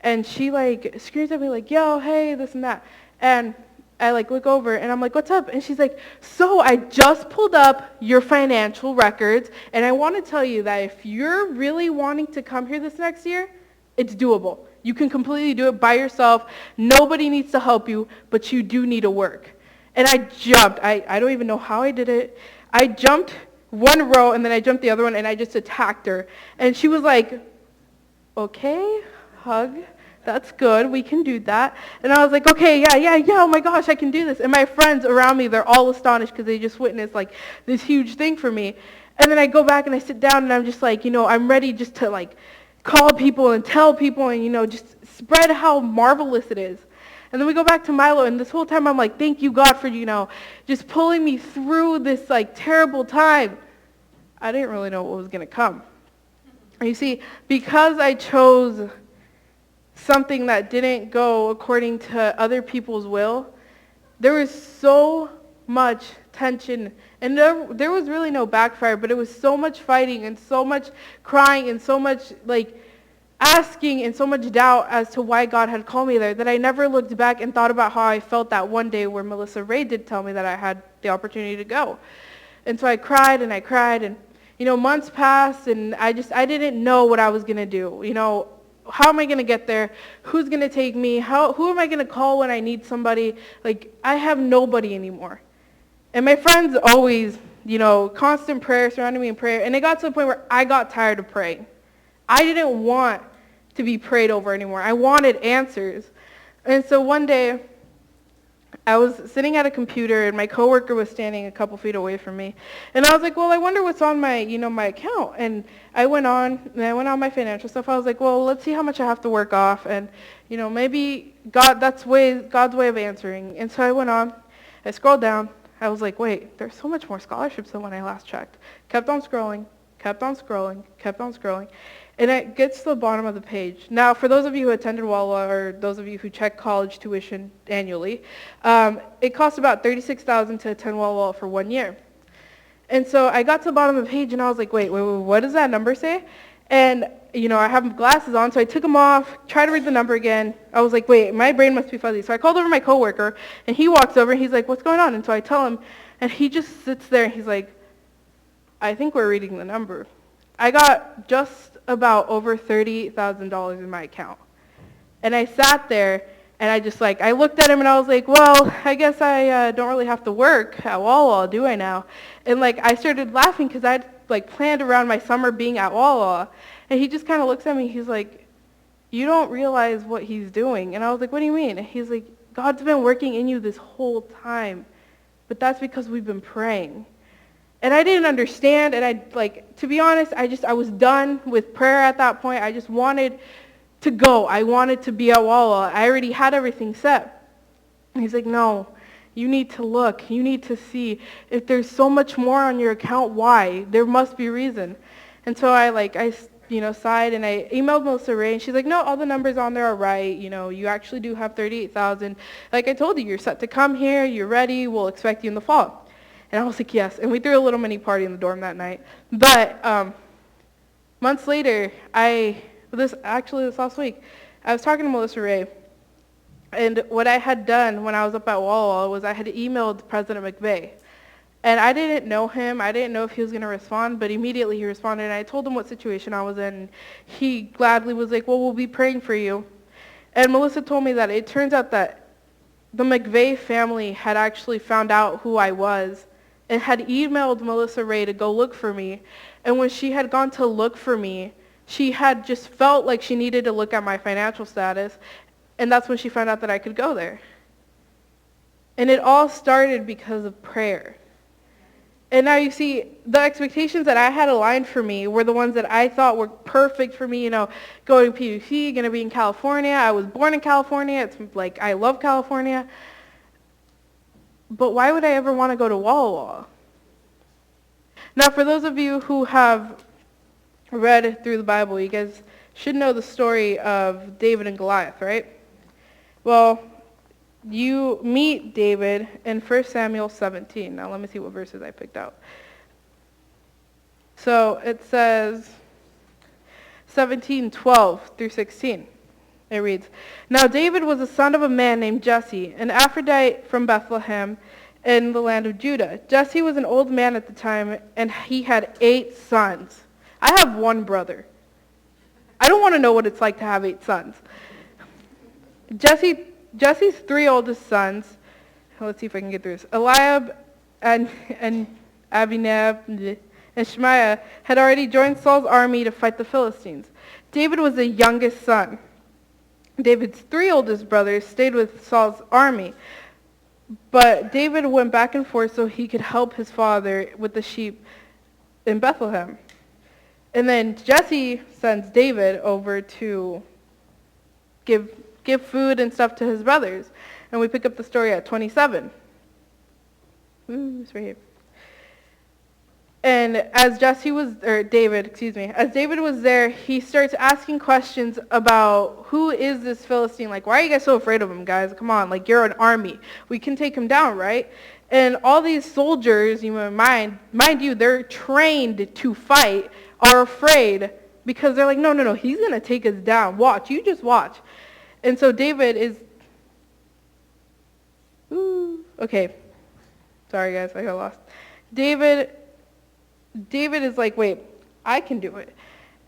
And she, like, screams at me, like, yo, hey, this and that. And I, like, look over, and I'm like, what's up? And she's like, so I just pulled up your financial records, and I want to tell you that if you're really wanting to come here this next year, it's doable. You can completely do it by yourself. Nobody needs to help you, but you do need to work. And I jumped. I don't even know how I did it. I jumped one row, and then I jumped the other one, and I just attacked her. And she was like, okay, hug. That's good. We can do that. And I was like, okay, yeah, oh my gosh, I can do this. And my friends around me, they're all astonished because they just witnessed, like, this huge thing for me. And then I go back and I sit down, and I'm just like, I'm ready just to, like, call people and tell people and, just spread how marvelous it is. And then we go back to Milo, and this whole time I'm like, thank you, God, for, just pulling me through this, like, terrible time. I didn't really know what was going to come. And you see, because I chose something that didn't go according to other people's will, there was so much tension. And there was really no backfire, but it was so much fighting and so much crying and so much, like, asking and so much doubt as to why God had called me there that I never looked back and thought about how I felt that one day where Melissa Ray did tell me that I had the opportunity to go. And so I cried, and months passed, and I didn't know what I was going to do. How am I going to get there? Who's going to take me? Who am I going to call when I need somebody? Like, I have nobody anymore. And my friends always, constant prayer, surrounding me in prayer. And it got to the point where I got tired of praying. I didn't want to be prayed over anymore. I wanted answers. And so one day, I was sitting at a computer, and my coworker was standing a couple feet away from me. And I was like, well, I wonder what's on my, my account. And I went on my financial stuff. I was like, well, let's see how much I have to work off. And, maybe God's way of answering. And so I went on. I scrolled down. I was like, wait, there's so much more scholarships than when I last checked. Kept on scrolling. And it gets to the bottom of the page. Now, for those of you who attended WALA, or those of you who check college tuition annually, it costs about $36,000 to attend WALA for 1 year. And so I got to the bottom of the page, and I was like, wait, what does that number say? And, I have glasses on, so I took them off, tried to read the number again. I was like, wait, my brain must be fuzzy. So I called over my coworker, and he walks over, and he's like, what's going on? And so I tell him, and he just sits there, and he's like, I think we're reading the number. I got just about over $30,000 in my account. And I sat there, and I looked at him, and I was like, well, I guess I don't really have to work at Walla, do I now? And, I started laughing because I'd, planned around my summer being at Walla. And he just kind of looks at me, he's like, you don't realize what he's doing. And I was like, what do you mean? And he's like, God's been working in you this whole time, but that's because we've been praying. And I didn't understand, and to be honest, I was done with prayer at that point. I just wanted to go. I wanted to be at Walla. I already had everything set. And he's like, no, You need to look. You need to see if there's so much more on your account, why? There must be a reason. And so I sighed and I emailed Melissa Ray, and she's like, no, all the numbers on there are right. You actually do have 38,000. Like I told you, you're set to come here. You're ready. We'll expect you in the fall. And I was like, yes. And we threw a little mini party in the dorm that night. But months later, this last week, I was talking to Melissa Ray. And what I had done when I was up at Walla Walla was I had emailed President McVeigh. And I didn't know him. I didn't know if he was going to respond, but immediately he responded, and I told him what situation I was in. And he gladly was like, well, we'll be praying for you. And Melissa told me that it turns out that the McVeigh family had actually found out who I was and had emailed Melissa Ray to go look for me. And when she had gone to look for me, she had just felt like she needed to look at my financial status. And that's when she found out that I could go there. And it all started because of prayer. And now you see, the expectations that I had aligned for me were the ones that I thought were perfect for me, going to PUC, going to be in California. I was born in California. It's like, I love California. But why would I ever want to go to Walla Walla? Now, for those of you who have read through the Bible, you guys should know the story of David and Goliath, right? Well, you meet David in 1 Samuel 17. Now let me see what verses I picked out. So it says 17:12 through 16. It reads, now David was the son of a man named Jesse, an Ephrathite from Bethlehem in the land of Judah. Jesse was an old man at the time, and he had 8 sons. I have 1 brother. I don't want to know what it's like to have 8 sons. Jesse's 3 oldest sons, let's see if I can get through this, Eliab and Abinab and Shemaiah had already joined Saul's army to fight the Philistines. David was the youngest son. David's 3 oldest brothers stayed with Saul's army, but David went back and forth so he could help his father with the sheep in Bethlehem. And then Jesse sends David over to give food and stuff to his brothers. And we pick up the story at 27. It's right here. And as David was there, he starts asking questions about who is this Philistine? Like, why are you guys so afraid of him, guys? Come on, like, you're an army. We can take him down, right? And all these soldiers, mind you, they're trained to fight, are afraid because they're like, no, he's going to take us down. Watch, you just watch. And so David is, okay. Sorry, guys, I got lost. David is like, wait, I can do it.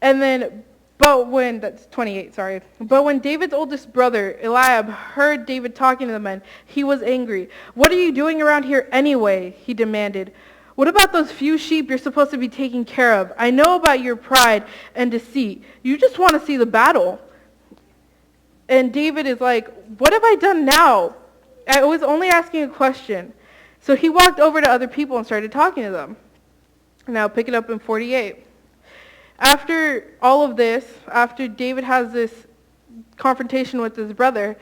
And then, that's 28, sorry. But when David's oldest brother, Eliab, heard David talking to the men, he was angry. What are you doing around here anyway? He demanded. What about those few sheep you're supposed to be taking care of? I know about your pride and deceit. You just want to see the battle. And David is like, what have I done now? I was only asking a question. So he walked over to other people and started talking to them. Now pick it up in 48. After all of this, after David has this confrontation with his brother,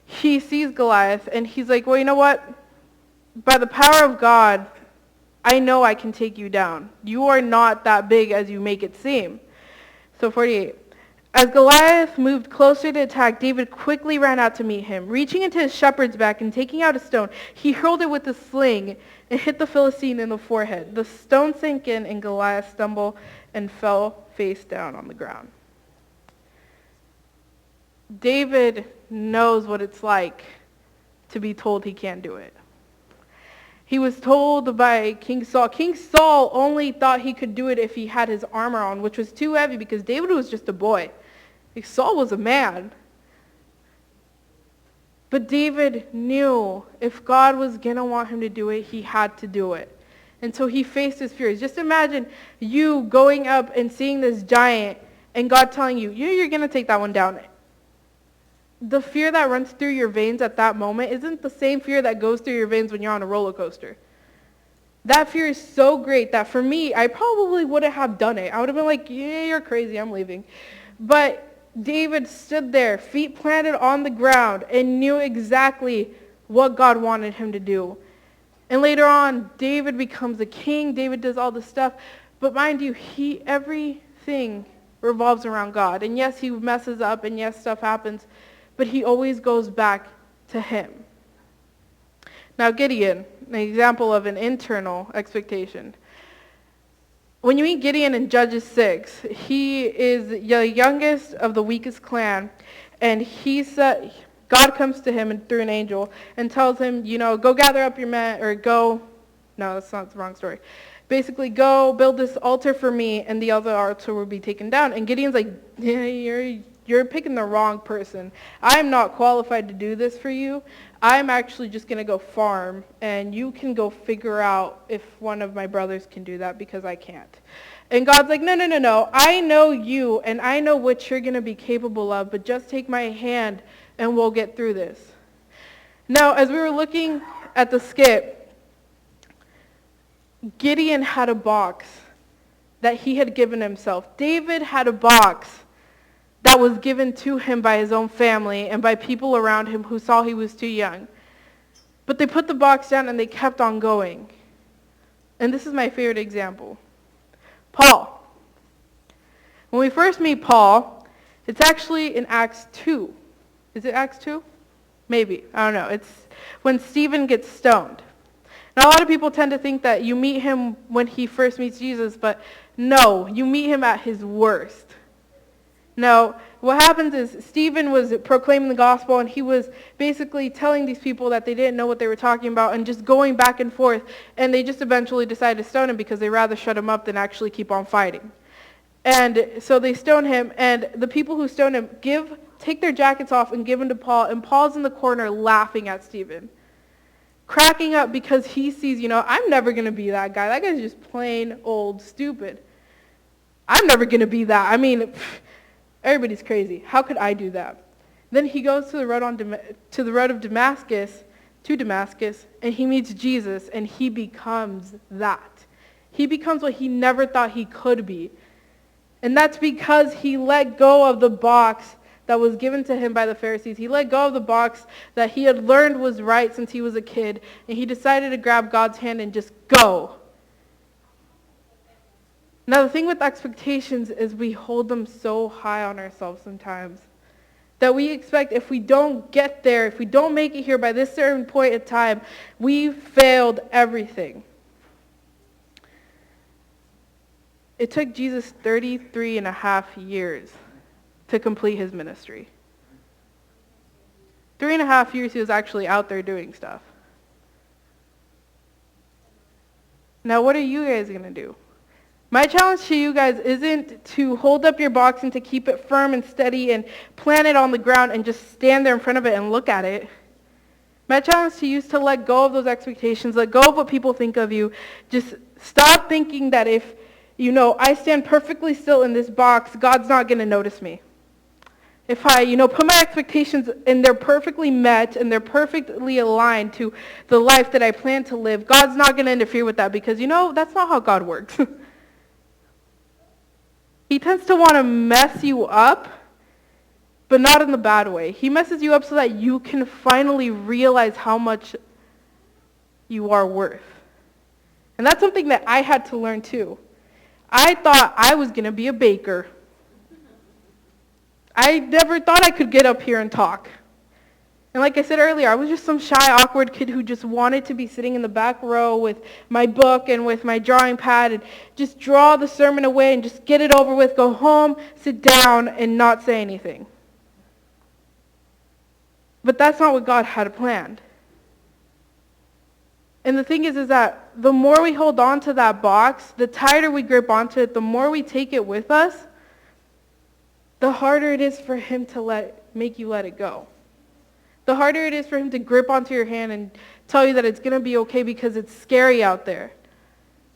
he sees Goliath and he's like, well, you know what? By the power of God, I know I can take you down. You are not that big as you make it seem. So 48. As Goliath moved closer to attack, David quickly ran out to meet him. Reaching into his shepherd's back and taking out a stone, he hurled it with a sling and hit the Philistine in the forehead. The stone sank in, and Goliath stumbled and fell face down on the ground. David knows what it's like to be told he can't do it. He was told by King Saul. King Saul only thought he could do it if he had his armor on, which was too heavy because David was just a boy. Saul was a man. But David knew if God was going to want him to do it, he had to do it. And so he faced his fears. Just imagine you going up and seeing this giant and God telling you, you're going to take that one down. The fear that runs through your veins at that moment isn't the same fear that goes through your veins when you're on a roller coaster. That fear is so great that for me, I probably wouldn't have done it. I would have been like, yeah, you're crazy, I'm leaving. But David stood there, feet planted on the ground, and knew exactly what God wanted him to do. And later on, David becomes a king. David does all this stuff. But mind you, everything revolves around God. And yes, he messes up, and yes, stuff happens. But he always goes back to him. Now, Gideon, an example of an internal expectation. When you meet Gideon in Judges 6, he is the youngest of the weakest clan. And God comes to him through an angel and tells him, go gather up your men, or no, that's not the wrong story. Basically, go build this altar for me, and the other altar will be taken down. And Gideon's like, yeah, you're picking the wrong person. I'm not qualified to do this for you. I'm actually just going to go farm, and you can go figure out if one of my brothers can do that, because I can't. And God's like, no. I know you, and I know what you're going to be capable of, but just take my hand, and we'll get through this. Now, as we were looking at the skit, Gideon had a box that he had given himself. David had a box that was given to him by his own family and by people around him who saw he was too young. But they put the box down and they kept on going. And this is my favorite example. Paul. When we first meet Paul, it's actually in Acts 2. Is it Acts 2? Maybe. I don't know. It's when Stephen gets stoned. Now, a lot of people tend to think that you meet him when he first meets Jesus, but no, you meet him at his worst. Now, what happens is Stephen was proclaiming the gospel, and he was basically telling these people that they didn't know what they were talking about and just going back and forth, and they just eventually decided to stone him because they'd rather shut him up than actually keep on fighting. And so they stone him, and the people who stone him take their jackets off and give them to Paul, and Paul's in the corner laughing at Stephen, cracking up because he sees, I'm never going to be that guy. That guy's just plain old stupid. I'm never going to be that. I mean, everybody's crazy. How could I do that? Then he goes to the road of Damascus, and he meets Jesus, and he becomes that. He becomes what he never thought he could be. And that's because he let go of the box that was given to him by the Pharisees. He let go of the box that he had learned was right since he was a kid, and he decided to grab God's hand and just go. Now, the thing with expectations is we hold them so high on ourselves sometimes that we expect if we don't get there, if we don't make it here by this certain point in time, we failed everything. It took Jesus 33 and a half years to complete his ministry. 3.5 years he was actually out there doing stuff. Now, what are you guys going to do? My challenge to you guys isn't to hold up your box and to keep it firm and steady and plant it on the ground and just stand there in front of it and look at it. My challenge to you is to let go of those expectations, let go of what people think of you. Just stop thinking that if, I stand perfectly still in this box, God's not going to notice me. If I, put my expectations and they're perfectly met and they're perfectly aligned to the life that I plan to live, God's not going to interfere with that because, that's not how God works. He tends to want to mess you up, but not in the bad way. He messes you up so that you can finally realize how much you are worth. And that's something that I had to learn too. I thought I was going to be a baker. I never thought I could get up here and talk. And like I said earlier, I was just some shy, awkward kid who just wanted to be sitting in the back row with my book and with my drawing pad and just draw the sermon away and just get it over with, go home, sit down, and not say anything. But that's not what God had planned. And the thing is that the more we hold on to that box, the tighter we grip onto it, the more we take it with us, the harder it is for him to make you let it go. The harder it is for him to grip onto your hand and tell you that it's going to be okay because it's scary out there,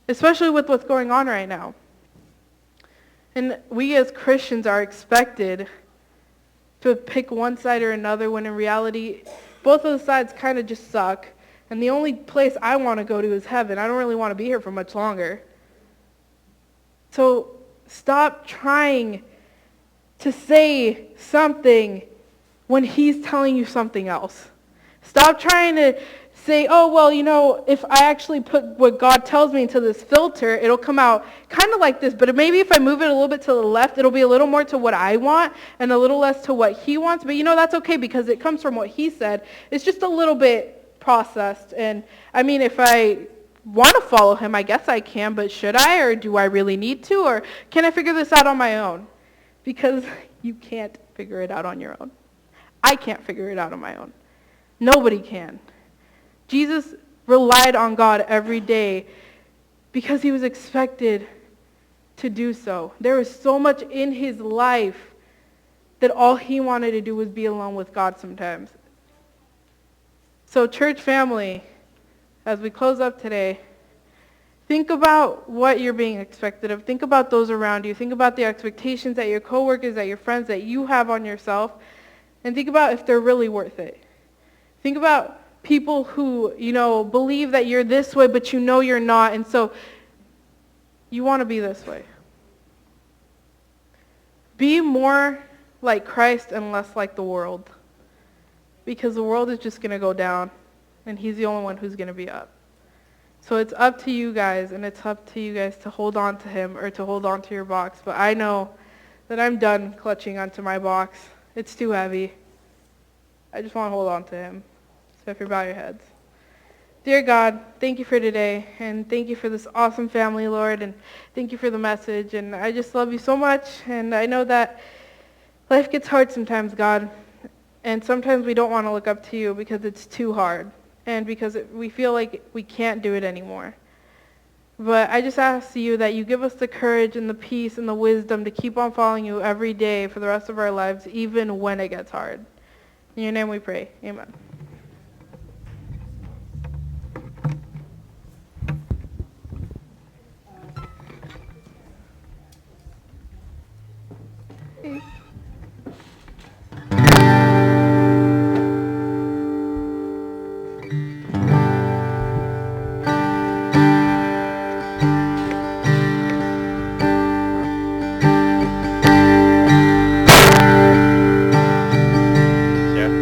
especially with what's going on right now. And we as Christians are expected to pick one side or another when in reality, both of the sides kind of just suck. And the only place I want to go to is heaven. I don't really want to be here for much longer. So stop trying to say something when he's telling you something else. Stop trying to say, oh, well, if I actually put what God tells me into this filter, it'll come out kind of like this. But maybe if I move it a little bit to the left, it'll be a little more to what I want and a little less to what he wants. But that's okay because it comes from what he said. It's just a little bit processed. And I mean, if I want to follow him, I guess I can, but should I, or do I really need to, or can I figure this out on my own? Because you can't figure it out on your own. I can't figure it out on my own. Nobody can. Jesus relied on God every day because he was expected to do so. There was so much in his life that all he wanted to do was be alone with God sometimes. So church family, as we close up today, think about what you're being expected of. Think about those around you. Think about the expectations that your coworkers, that your friends, that you have on yourself. And think about if they're really worth it. Think about people who, believe that you're this way, but you're not. And so you want to be this way. Be more like Christ and less like the world. Because the world is just going to go down. And he's the only one who's going to be up. So it's up to you guys, and it's up to you guys to hold on to him or to hold on to your box. But I know that I'm done clutching onto my box. It's too heavy. I just want to hold on to him. So if you bow your heads. Dear God, thank you for today, and thank you for this awesome family, Lord, and thank you for the message. And I just love you so much, and I know that life gets hard sometimes, God, and sometimes we don't want to look up to you because it's too hard. And because we feel like we can't do it anymore. But I just ask you that you give us the courage and the peace and the wisdom to keep on following you every day for the rest of our lives, even when it gets hard. In your name we pray. Amen. Sarah?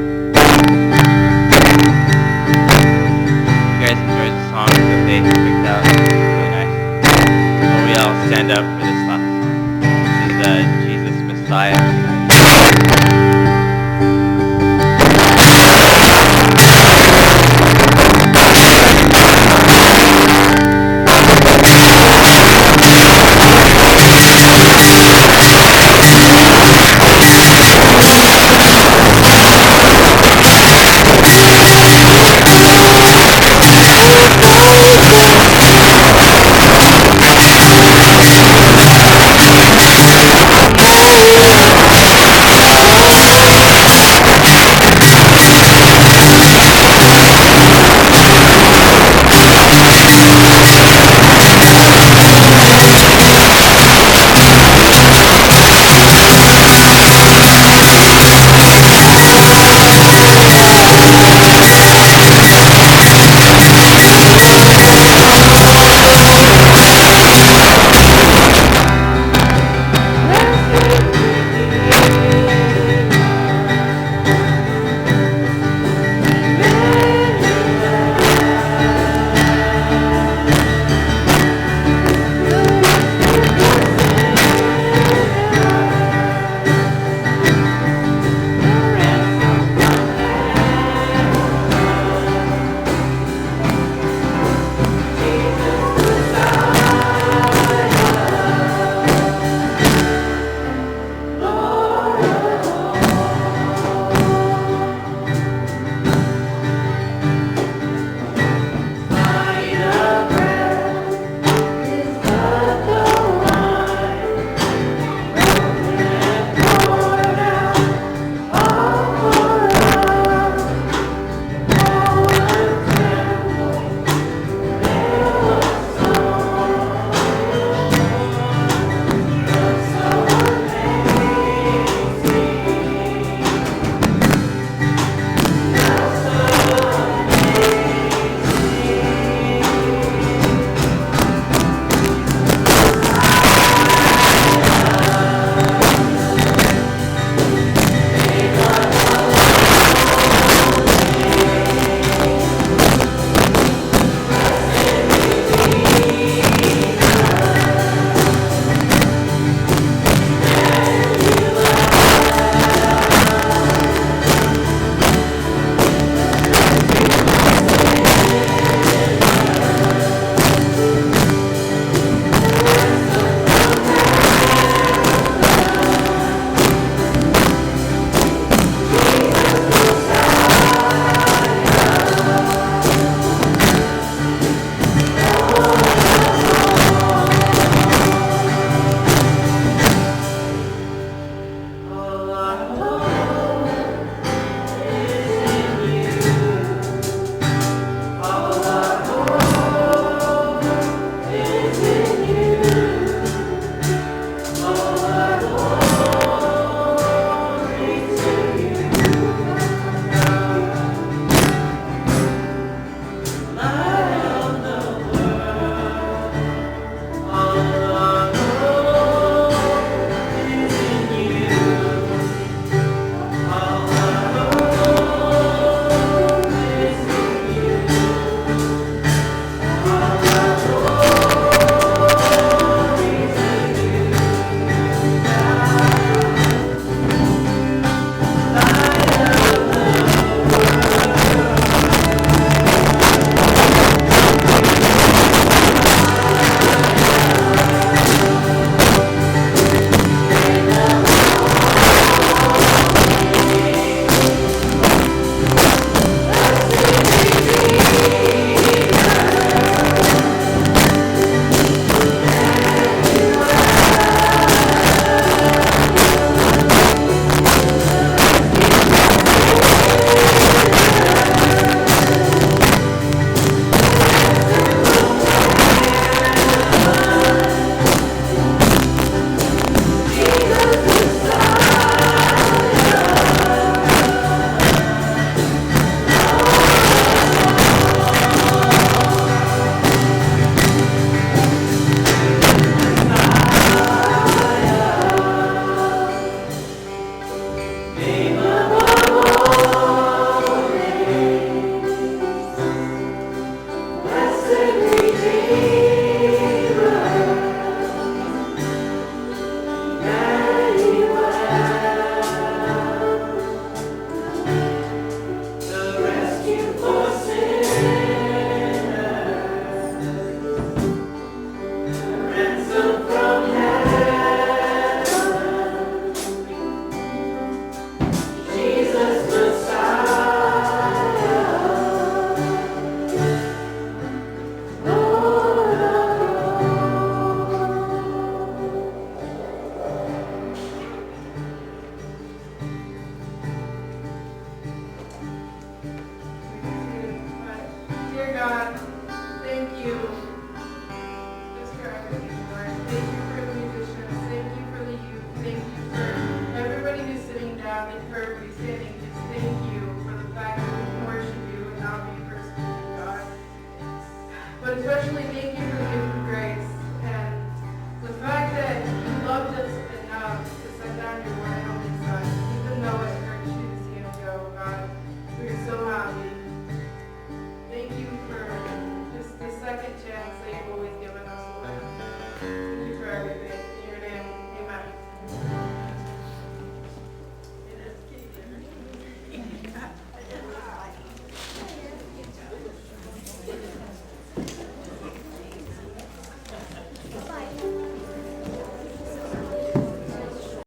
you.